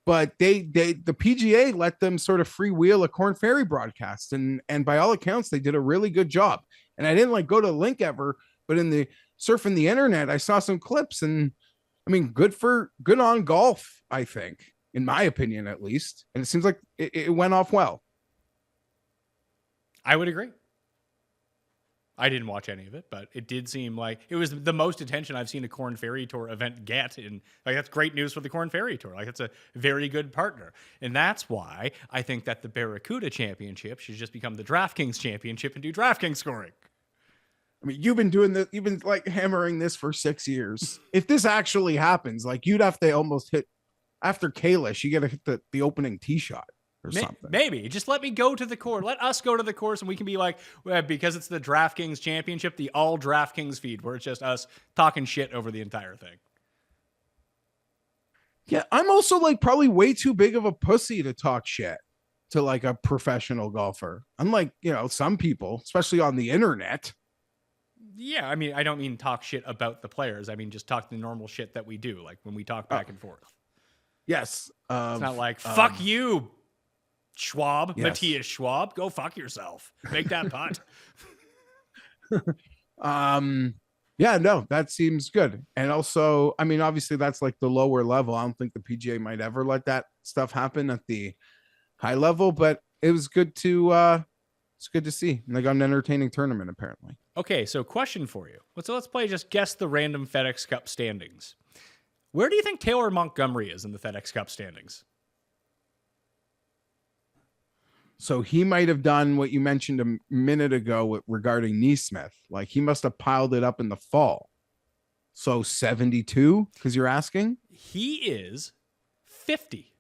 But the PGA let them sort of freewheel a Corn Ferry broadcast, and by all accounts, they did a really good job. And I didn't like go to the link ever, but in the surfing the internet, I saw some clips, and I mean, good on golf, I think, in my opinion, at least. And it seems like it went off well. I would agree. I didn't watch any of it, but it did seem like it was the most attention I've seen a Corn Ferry Tour event get. And like, that's great news for the Corn Ferry Tour. Like, it's a very good partner. And that's why I think that the Barracuda Championship should just become the DraftKings Championship and do DraftKings scoring. I mean, you've been like hammering this for 6 years. If this actually happens, like you'd have to almost hit after Kalish, you got to hit the opening tee shot. Something. Maybe just let me go to the course. Let us go to the course, and we can be like, because it's the DraftKings Championship, the all DraftKings feed, where it's just us talking shit over the entire thing. Yeah, I'm also like probably way too big of a pussy to talk shit to like a professional golfer. Unlike some people, especially on the internet. Yeah, I mean, I don't mean talk shit about the players. I mean just talk the normal shit that we do, like when we talk back and forth. Yes, it's not like fuck you. Schwab, yes. Matthias Schwab, go fuck yourself. Make that putt. Yeah, no, that seems good. And also, I mean, obviously that's like the lower level. I don't think the PGA might ever let that stuff happen at the high level, but it was good to see. And they got an entertaining tournament apparently. Okay, so question for you. Let's play just guess the random FedEx Cup standings. Where do you think Taylor Montgomery is in the FedEx Cup standings? So he might have done what you mentioned a minute ago regarding Neesmith. Like he must have piled it up in the fall. So 72, because you're asking? He is 50.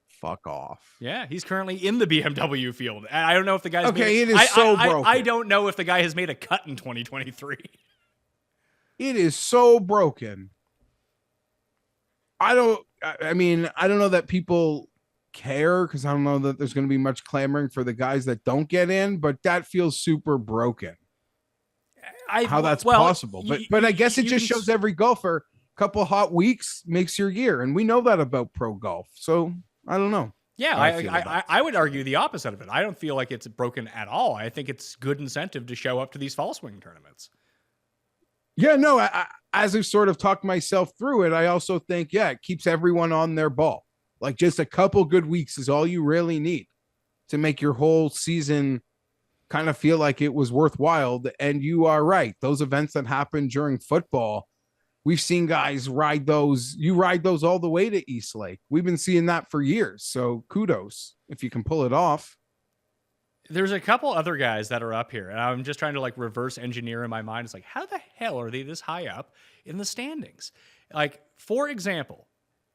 Fuck off. Yeah, he's currently in the BMW field. I don't know if the guy's okay. It is broken. I don't know if the guy has made a cut in 2023. It is so broken. I don't know that people care because I don't know that there's going to be much clamoring for the guys that don't get in, but that feels super broken. How that's possible. But I guess it just shows every golfer a couple hot weeks makes your year. And we know that about pro golf. So I don't know. Yeah, I would argue the opposite of it. I don't feel like it's broken at all. I think it's good incentive to show up to these fall swing tournaments. Yeah, no, as I've sort of talked myself through it, I also think, it keeps everyone on their ball. Like just a couple good weeks is all you really need to make your whole season kind of feel like it was worthwhile. And you are right. Those events that happen during football, we've seen guys ride those. You ride those all the way to East Lake. We've been seeing that for years. So kudos if you can pull it off. There's a couple other guys that are up here, and I'm just trying to like reverse engineer in my mind. It's like, how the hell are they this high up in the standings? Like, for example,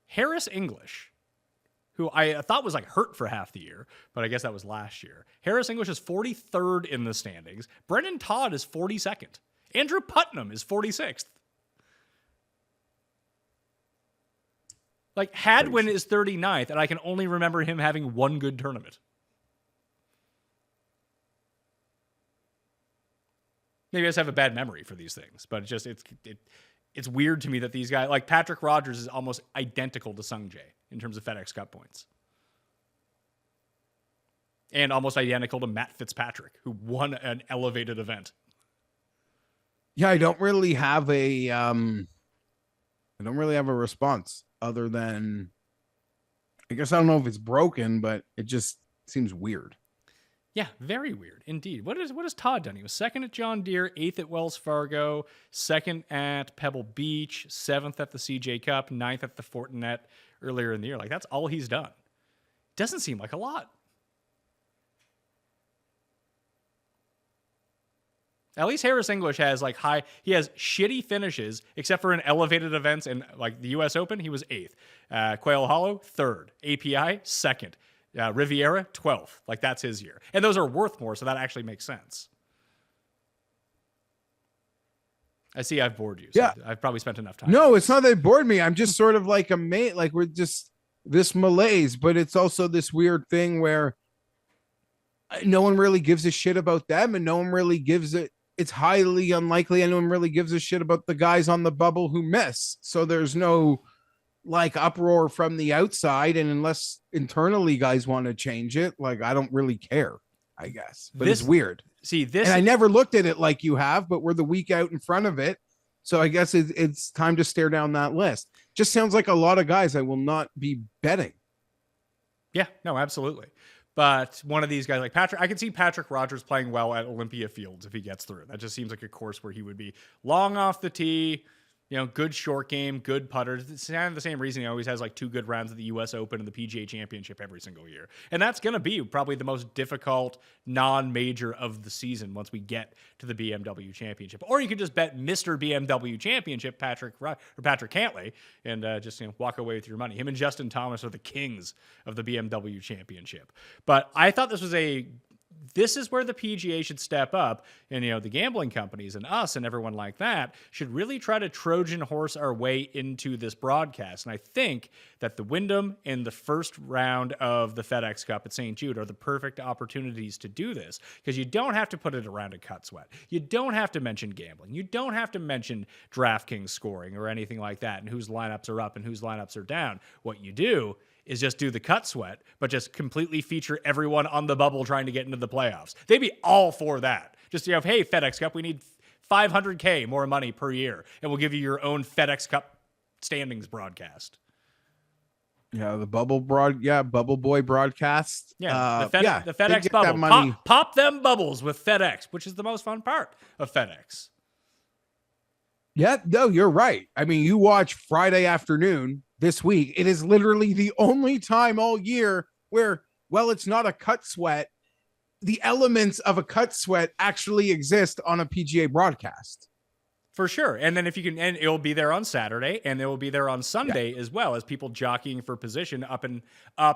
Harris English, who I thought was like hurt for half the year, but I guess that was last year. Harris English is 43rd in the standings. Brendan Todd is 42nd. Andrew Putnam is 46th. Like, Hadwin is 39th, and I can only remember him having one good tournament. Maybe I just have a bad memory for these things, but it's weird to me that these guys, like Patrick Rogers, is almost identical to Sung Jae in terms of FedEx Cup points. And almost identical to Matt Fitzpatrick, who won an elevated event. Yeah, I don't really have a response other than, I guess I don't know if it's broken, but it just seems weird. Yeah, very weird indeed. What has Todd done? He was second at John Deere, 8th at Wells Fargo, 2nd at Pebble Beach, 7th at the CJ Cup, 9th at the Fortinet earlier in the year. Like, that's all he's done. Doesn't seem like a lot. At least Harris English has he has shitty finishes, except for in elevated events and like the U.S. Open, he was 8th. Quail Hollow, 3rd. API, 2nd. Riviera, 12th. Like, that's his year. And those are worth more, so that actually makes sense. I see I've bored you. So yeah. I've probably spent enough time. No, it's not that it bored me. I'm just sort of like a mate. Like, we're just this malaise, but it's also this weird thing where no one really gives a shit about them, and no one really gives it. It's highly unlikely anyone really gives a shit about the guys on the bubble who miss. So there's no like uproar from the outside. And unless internally guys want to change it, like, I don't really care, I guess. But it's weird. See this, and I never looked at it like you have, but we're the week out in front of it. So I guess it's time to stare down that list. Just sounds like a lot of guys I will not be betting. Yeah, no, absolutely. But one of these guys like Patrick, I can see Patrick Rogers playing well at Olympia Fields if he gets through. That just seems like a course where he would be long off the tee, good short game, good putters. It's kind of the same reason he always has like 2 good rounds at the U.S. Open and the PGA Championship every single year. And that's going to be probably the most difficult non-major of the season once we get to the BMW Championship. Or you could just bet Mr. BMW Championship, Patrick Cantlay, and just walk away with your money. Him and Justin Thomas are the kings of the BMW Championship. But I thought this is where the PGA should step up, and the gambling companies and us and everyone like that should really try to Trojan horse our way into this broadcast. And I think that the Wyndham and the first round of the FedEx Cup at St. Jude are the perfect opportunities to do this, because you don't have to put it around a cut sweat. You don't have to mention gambling. You don't have to mention DraftKings scoring or anything like that and whose lineups are up and whose lineups are down. What you do is just do the cut sweat, but just completely feature everyone on the bubble trying to get into the playoffs. They'd be all for that. Just, hey, FedEx Cup, we need $500K more money per year, and we'll give you your own FedEx Cup Standings broadcast. Yeah, the bubble boy broadcast. Yeah, the FedEx bubble. Pop them bubbles with FedEx, which is the most fun part of FedEx. Yeah, no, you're right. I mean, you watch Friday afternoon this week. It is literally the only time all year where, well, it's not a cut sweat. The elements of a cut sweat actually exist on a PGA broadcast. For sure. And then if you can, and it'll be there on Saturday, and it will be there on Sunday as well, as people jockeying for position up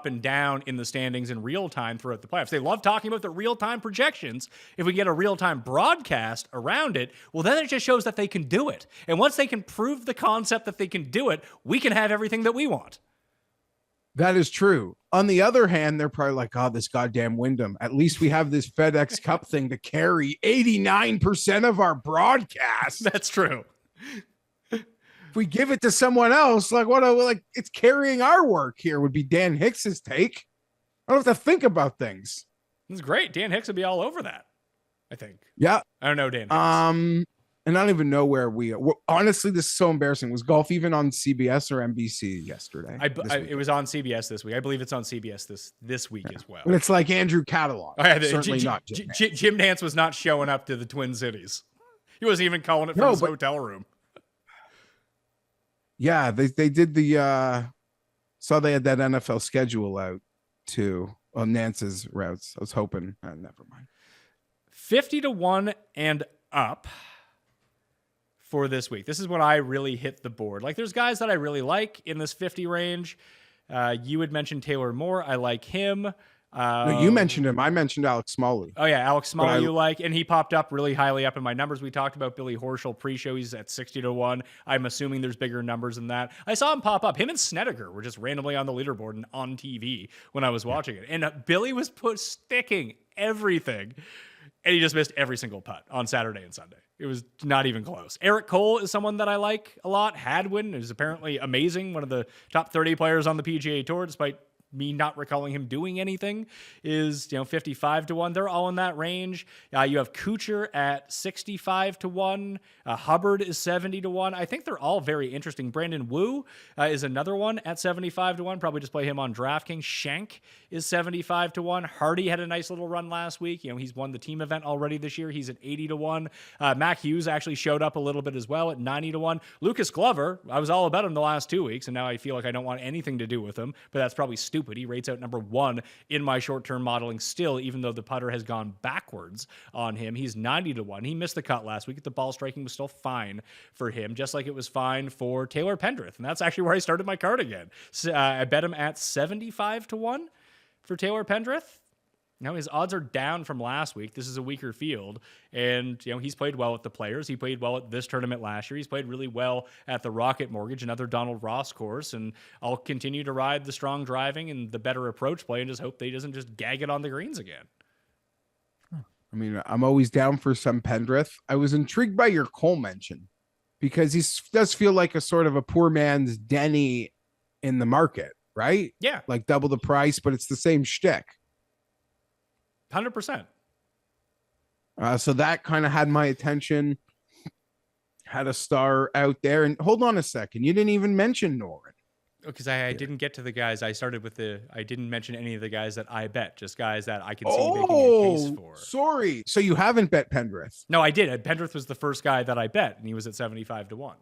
and down in the standings in real time throughout the playoffs. They love talking about the real time projections. If we get a real time broadcast around it, well, then it just shows that they can do it. And once they can prove the concept that they can do it, we can have everything that we want. That is true. On the other hand, they're probably like, oh, this goddamn Wyndham. At least we have this FedEx Cup thing to carry 89% of our broadcast. That's true. If we give it to someone else, it's carrying our work here would be Dan Hicks's take. I don't have to think about things. It's great. Dan Hicks would be all over that, I think. Yeah. I don't know Dan Hicks. And I don't even know where we are. Honestly, this is so embarrassing. Was golf even on CBS or NBC yesterday? It was on CBS this week. I believe it's on CBS this week as well. But it's like Andrew Catalog. Oh, yeah, certainly not. Jim Nance was not showing up to the Twin Cities. He wasn't even calling it from his hotel room. Yeah, they did the saw they had that NFL schedule out too on Nance's routes. I was hoping. Never mind. 50-1 and up for this week. This is when I really hit the board. Like, there's guys that I really like in this 50 range. You had mentioned Taylor Moore. I like him. No, you mentioned him. I mentioned Alex Smalley. Oh, yeah, Alex Smalley you like, and he popped up really highly up in my numbers. We talked about Billy Horschel pre-show. He's at 60-1. I'm assuming there's bigger numbers than that. I saw him pop up. Him and Snedeker were just randomly on the leaderboard and on TV when I was watching it. And Billy was sticking everything, and he just missed every single putt on Saturday and Sunday. It was not even close. Eric Cole is someone that I like a lot. Hadwin is apparently amazing, one of the top 30 players on the PGA Tour, despite me not recalling him doing anything, is 55 to 1. They're all in that range. You have Kuchar at 65 to 1. Hubbard is 70 to 1. I think they're all very interesting. Brandon Wu is another one at 75 to 1. Probably just play him on DraftKings. Shank is 75 to 1. Hardy had a nice little run last week. He's won the team event already this year. He's at 80 to 1. Mac Hughes actually showed up a little bit as well at 90 to 1. Lucas Glover, I was all about him the last 2 weeks, and now I feel like I don't want anything to do with him, but that's probably stupid. He rates out number 1 in my short-term modeling still, even though the putter has gone backwards on him. He's 90 to 1. He missed the cut last week. The ball striking was still fine for him, just like it was fine for Taylor Pendrith. And that's actually where I started my card again. So, I bet him at 75 to 1 for Taylor Pendrith. Now his odds are down from last week. This is a weaker field, and he's played well at the Players. He played well at this tournament last year. He's played really well at the Rocket Mortgage, another Donald Ross course, and I'll continue to ride the strong driving and the better approach play and just hope that he doesn't just gag it on the greens again. I mean, I'm always down for some Pendrith. I was intrigued by your Cole mention because he does feel like a sort of a poor man's Denny in the market, right? Yeah. Like double the price, but it's the same shtick. 100%. So that kind of had my attention. Had a star out there. And hold on a second. You didn't even mention Norin. Because I didn't get to the guys. I started with I didn't mention any of the guys that I bet, just guys that I can see making a case for. Sorry. So you haven't bet Pendrith? No, I did. Pendrith was the first guy that I bet, and he was at 75 to 1.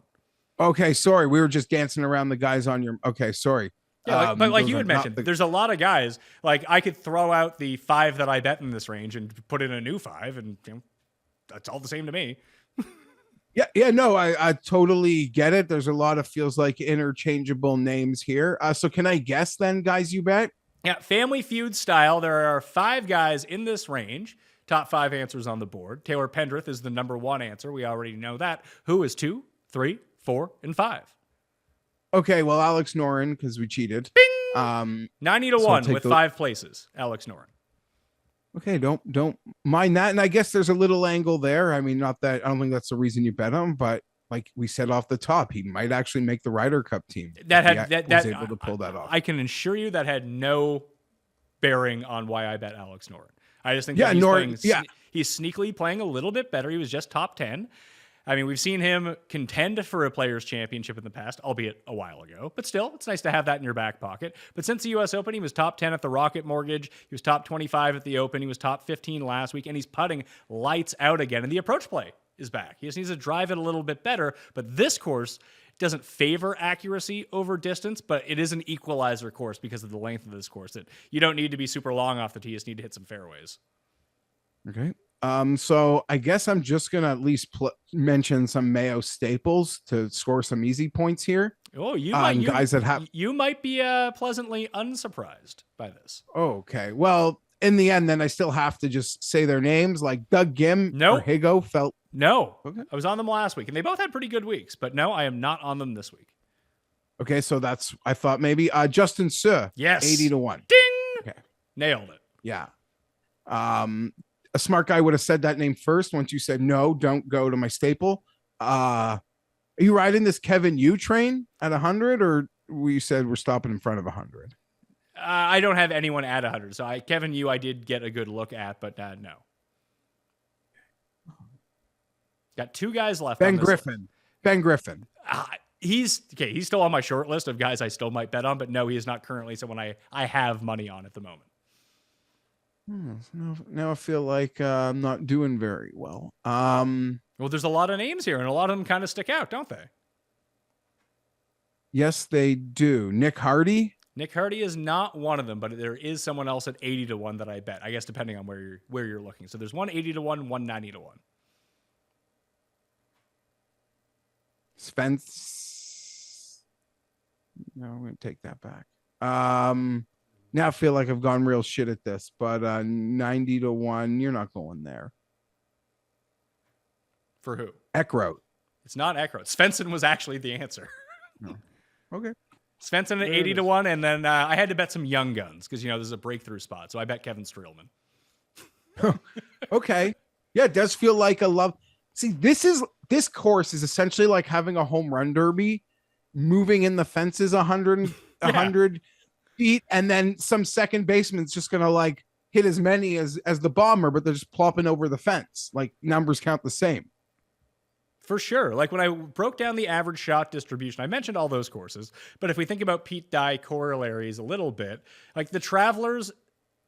Okay, sorry. We were just dancing around the guys on your... Okay, sorry. Yeah, but like you had mentioned, there's a lot of guys. Like I could throw out the 5 that I bet in this range and put in a new 5, and that's all the same to me. Yeah, no, I totally get it. There's a lot of feels like interchangeable names here. So can I guess then, guys, you bet? Yeah, Family Feud style. There are 5 guys in this range. Top 5 answers on the board. Taylor Pendrith is the number 1 answer. We already know that. Who is 2, 3, 4, and 5? Okay, well, Alex Noren, because we cheated. Bing! 90 to 1 with 5 places. Alex Noren. Okay, don't mind that. And I guess there's a little angle there. I mean, not that I don't think that's the reason you bet him, but like we said off the top, he might actually make the Ryder Cup team. That was able to pull that off. I can assure you that had no bearing on why I bet Alex Noren. I just think he's sneakily playing a little bit better. He was just top 10. I mean, we've seen him contend for a Players' Championship in the past, albeit a while ago. But still, it's nice to have that in your back pocket. But since the U.S. Open, he was top 10 at the Rocket Mortgage. He was top 25 at the Open. He was top 15 last week. And he's putting lights out again. And the approach play is back. He just needs to drive it a little bit better. But this course doesn't favor accuracy over distance, but it is an equalizer course because of the length of this course. That you don't need to be super long off the tee. You just need to hit some fairways. Okay. So I guess I'm just gonna at least mention some Mayo staples to score some easy points here. Oh, you might be pleasantly unsurprised by this. Okay, well, in the end, then I still have to just say their names, like Doug Gim or Higo felt. No, okay. I was on them last week, and they both had pretty good weeks. But no, I am not on them this week. Okay, so I thought maybe Justin Suh. Yes, 80 to 1. Ding. Okay, nailed it. Yeah. A smart guy would have said that name first. Once you said, no, don't go to my staple. Are you riding this Kevin Yu train at 100 or we said we're stopping in front of 100? I don't have anyone at 100. So Kevin Yu, I did get a good look at, but no. Got 2 guys left. Ben Griffin. He's still on my short list of guys I still might bet on, but no, he is not currently someone I have money on at the moment. Now I feel like I'm not doing very well. Well, there's a lot of names here, and a lot of them kind of stick out, don't they? Yes, they do. Nick Hardy. Nick Hardy is not one of them, but there is someone else at 80 to 1 that I bet. I guess depending on where you're looking. So there's 180 to 1, 190 to 1. Spence. No, I'm going to take that back. Now I feel like I've gone real shit at this, but 90 to 1, you're not going there. For who? Eckroat. It's not Eckroat. Svensson was actually the answer. No. Okay. Svensson at 80 to 1, and then I had to bet some young guns because, this is a breakthrough spot. So I bet Kevin Streelman. Okay. Yeah, it does feel like a love. See, this course is essentially like having a home run derby, moving in the fences 100. feet, and then some second baseman's just gonna like hit as many as the bomber, but they're just plopping over the fence. Like numbers count the same. For sure. Like when I broke down the average shot distribution, I mentioned all those courses. But if we think about Pete Dye corollaries a little bit, like the Travelers,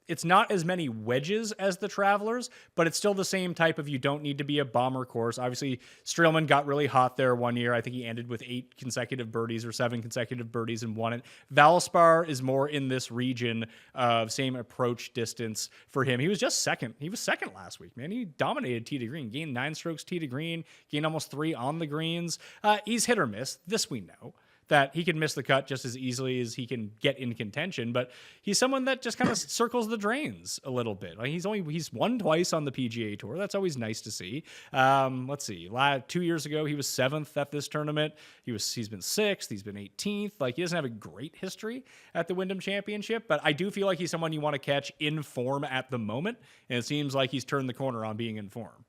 it's not as many wedges as the Travelers, but it's still the same type of you don't need to be a bomber course. Obviously, Streelman got really hot there one year. I think he ended with 8 consecutive birdies or 7 consecutive birdies and won it. Valspar is more in this region of same approach distance for him. He was just second. He was second last week, man. He dominated tee to green, gained 9 strokes tee to green, gained almost 3 on the greens. He's hit or miss. This we know. That he can miss the cut just as easily as he can get in contention, but he's someone that just kind of circles the drains a little bit. Like he's won twice on the PGA Tour. That's always nice to see. Let's see. 2 years ago, he was 7th at this tournament. He's been 6th. He's been 18th. Like he doesn't have a great history at the Wyndham Championship, but I do feel like he's someone you want to catch in form at the moment, and it seems like he's turned the corner on being in form.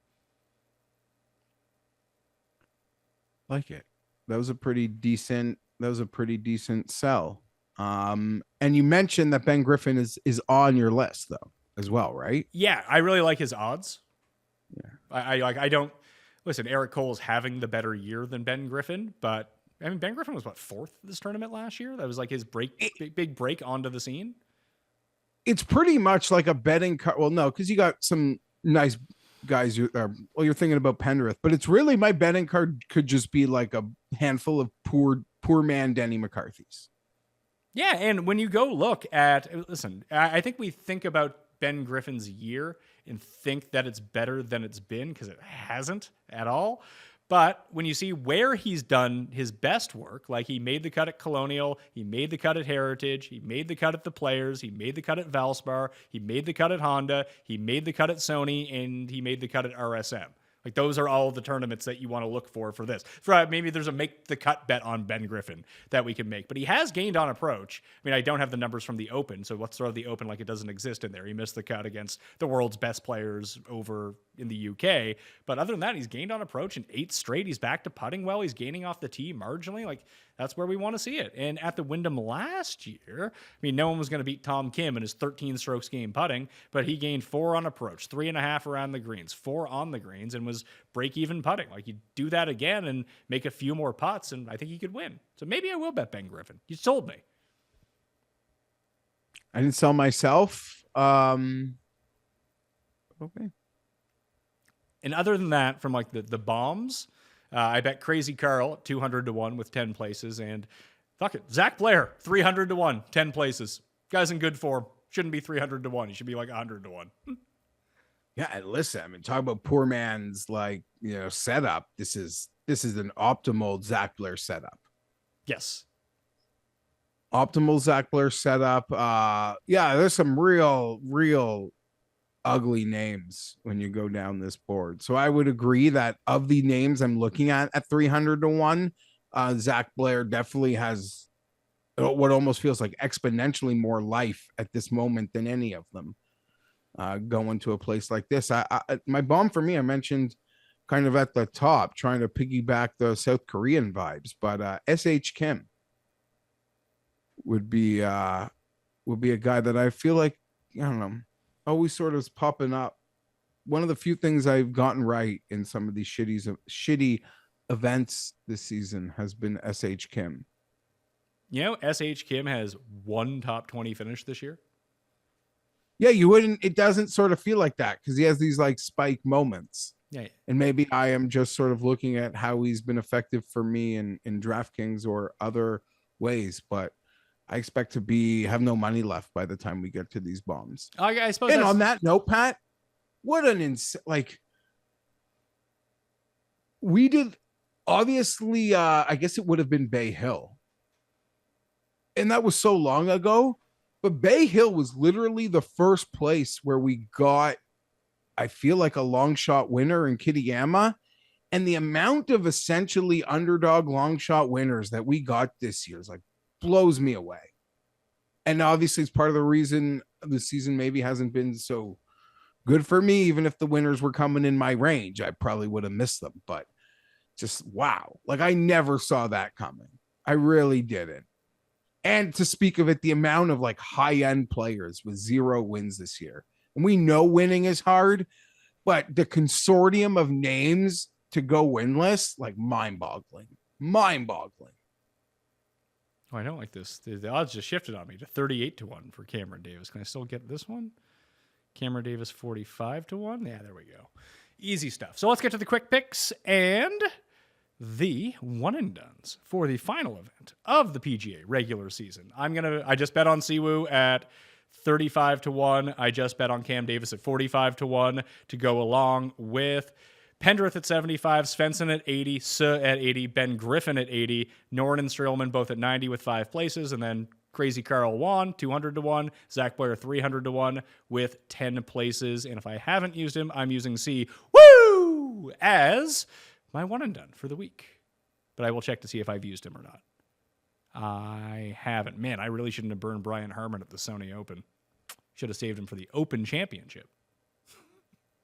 Like it. That was a pretty decent sell. And you mentioned that Ben Griffin is on your list though as well, right? Yeah, I really like his odds. Yeah. I don't listen, Eric Cole's having the better year than Ben Griffin, but I mean Ben Griffin was 4th this tournament last year. That was like his big break onto the scene. It's pretty much like a betting card. Well, no, because you got some nice guys you're thinking about Penrith, but it's really my betting card could just be like a handful of poor man Denny McCarthy's. Yeah, and when you go look at, listen, I think we think about Ben Griffin's year and think that it's better than it's been because it hasn't at all. But when you see where he's done his best work, like he made the cut at Colonial, he made the cut at Heritage, he made the cut at the Players, he made the cut at Valspar, he made the cut at Honda, he made the cut at Sony, and he made the cut at RSM. Like those are all the tournaments that you want to look for this. Maybe there's a make the cut bet on Ben Griffin that we can make, but he has gained on approach. I mean, I don't have the numbers from the Open, so let's throw the Open like it doesn't exist in there. He missed the cut against the world's best players over in the UK, but other than that, he's gained on approach in 8 straight. He's back to putting well. He's gaining off the tee marginally. Like that's where we want to see it. And at the Wyndham last year, I mean, no one was going to beat Tom Kim in his 13 strokes game putting, but he gained 4 on approach, 3.5 around the greens, 4 on the greens, and was break-even putting. Like you do that again and make a few more putts, and I think he could win. So maybe I will bet Ben Griffin. You sold me. I didn't sell myself. Okay. And other than that, from like the bombs, I bet Crazy Carl 200-1 with 10 places, and fuck it, Zach Blair 300-1, 10 places. Guy's in good form. Shouldn't be 300-1. He should be like 100-1. Yeah, and listen, I mean, talk about poor man's setup. This is an optimal Zach Blair setup. Yes. Optimal Zach Blair setup. Yeah, there's some real ugly names when you go down this board. So I would agree that of the names I'm looking at 300-1, Zach Blair definitely has what almost feels like exponentially more life at this moment than any of them. Going to a place like this, my bomb for me, I mentioned kind of at the top, trying to piggyback the South Korean vibes, but SH Kim would be a guy that I feel like, I don't know, always sort of is popping up. One of the few things I've gotten right in some of these shitty events this season has been SH Kim. You know, SH Kim has 1 top 20 finish this year. Yeah, it doesn't sort of feel like that because he has these like spike moments. Yeah. And maybe I am just sort of looking at how he's been effective for me in DraftKings or other ways, but I expect to have no money left by the time we get to these bombs. I suppose. And on that note, Pat, what an we did. Obviously, I guess it would have been Bay Hill, and that was so long ago. But Bay Hill was literally the first place where we got, I feel like, a long shot winner in Kitayama, and the amount of essentially underdog long shot winners that we got this year is like blows me away. And obviously it's part of the reason the season maybe hasn't been so good for me. Even if the winners were coming in my range, I probably would have missed them, but just wow. Like I never saw that coming. I really didn't. And to speak of it, the amount of like high-end players with 0 wins this year. And we know winning is hard, but the consortium of names to go winless, like mind-boggling. Mind-boggling. Oh, I don't like this. The odds just shifted on me to 38-1 for Cameron Davis. Can I still get this one? Cameron Davis 45-1. Yeah, there we go. Easy stuff. So let's get to the quick picks and the one and dones for the final event of the PGA regular season. I just bet on Siwoo at 35-1. I just bet on Cam Davis at 45-1 to go along with Pendrith at 75, Svensson at 80, Suh at 80, Ben Griffin at 80, Noren and Streelman both at 90 with 5 places, and then Crazy Carl Wan, 200-1, Zach Blair, 300-1 with 10 places. And if I haven't used him, I'm using C as my one and done for the week. But I will check to see if I've used him or not. I haven't. Man, I really shouldn't have burned Brian Harmon at the Sony Open. Should have saved him for the Open Championship.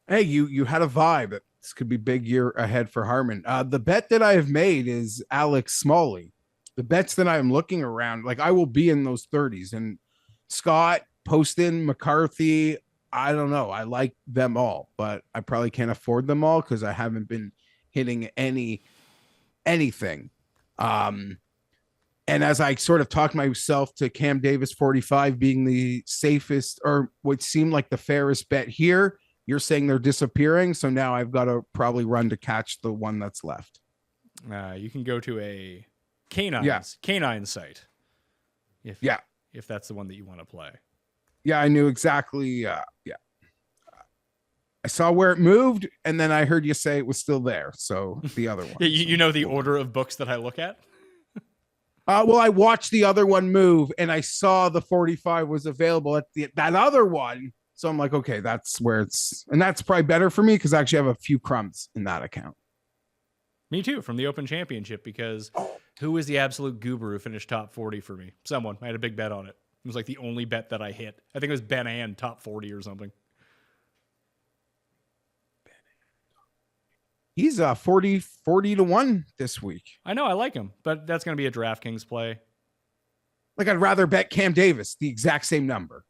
Hey, you had a vibe. This could be big year ahead for Harmon. The bet that I have made is Alex Smalley. The bets that I'm looking around, like I will be in those 30s. And Scott, Poston, McCarthy, I don't know. I like them all, but I probably can't afford them all because I haven't been hitting anything. And as I sort of talked myself to Cam Davis 45 being the safest or what seemed like the fairest bet here, you're saying they're disappearing. So now I've got to probably run to catch the one that's left. You can go to a canine site. If that's the one that you want to play. Yeah, I knew exactly. I saw where it moved, and then I heard you say it was still there. So the other one. You know the order of books that I look at? Well, I watched the other one move, and I saw the 45 was available at that other one. So I'm like, okay, that's where it's, and that's probably better for me because I actually have a few crumbs in that account. Me too, from the Open Championship, because who was the absolute goober who finished top 40 for me? Someone. I had a big bet on it. It was like the only bet that I hit. I think it was Ben Ann, top 40 or something. He's 40-1 this week. I know, I like him, but that's going to be a DraftKings play. Like I'd rather bet Cam Davis, the exact same number.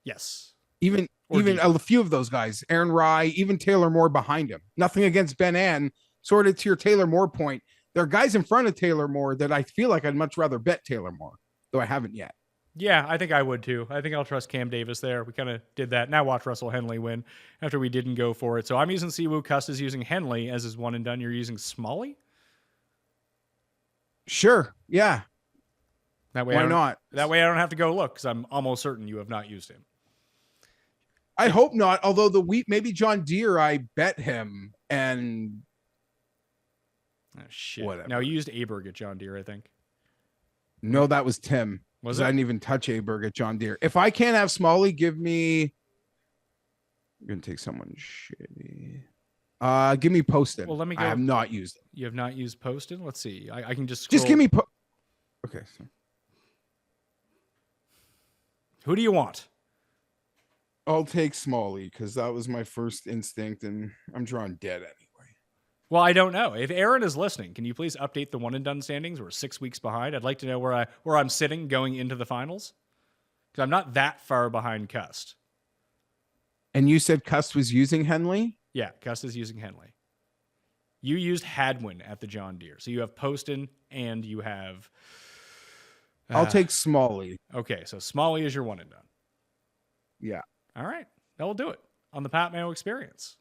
Yes. Even a few of those guys, Aaron Rye, even Taylor Moore behind him. Nothing against Ben Ann. Sort of to your Taylor Moore point, there are guys in front of Taylor Moore that I feel like I'd much rather bet Taylor Moore, though I haven't yet. Yeah, I think I would too. I think I'll trust Cam Davis there. We kind of did that. Now watch Russell Henley win after we didn't go for it. So I'm using Siwoo. Cuss is using Henley as his one and done. You're using Smalley? Sure. Yeah. That way Why not? That way I don't have to go look because I'm almost certain you have not used him. I hope not. Although maybe John Deere, I bet him and... Oh, shit. Whatever. No, you used Aberg at John Deere, I think. No, that was Tim. Was it? I didn't even touch Aberg at John Deere. If I can't have Smalley, give me... I'm going to take someone shitty. Give me Poston. Well, let me go. I have not used it. You have not used Poston? Let's see. I can just Just give me... Okay. So. Who do you want? I'll take Smalley because that was my first instinct, and I'm drawing dead anyway. Well, I don't know. If Aaron is listening, can you please update the one and done standings? We're 6 weeks behind. I'd like to know where I'm sitting going into the finals because I'm not that far behind Cust. And you said Cust was using Henley? Yeah, Cust is using Henley. You used Hadwin at the John Deere, so you have Poston and you have. I'll take Smalley. Okay, so Smalley is your one and done. Yeah. All right, that will do it on the Pat Mayo Experience.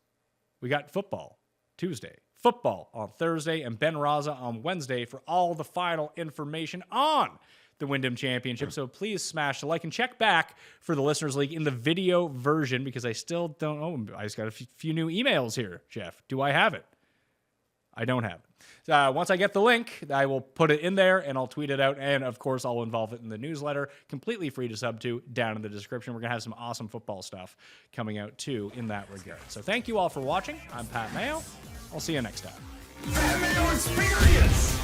We got football Tuesday, football on Thursday, and Ben Raza on Wednesday for all the final information on the Wyndham Championship. So please smash the like and check back for the Listeners League in the video version because I still don't know. I just got a few new emails here, Jeff. Do I have it? I don't have it. Once I get the link, I will put it in there and I'll tweet it out. And of course, I'll involve it in the newsletter, completely free to sub to down in the description. We're going to have some awesome football stuff coming out too in that regard. So thank you all for watching. I'm Pat Mayo. I'll see you next time. Pat Mayo Experience!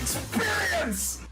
Experience!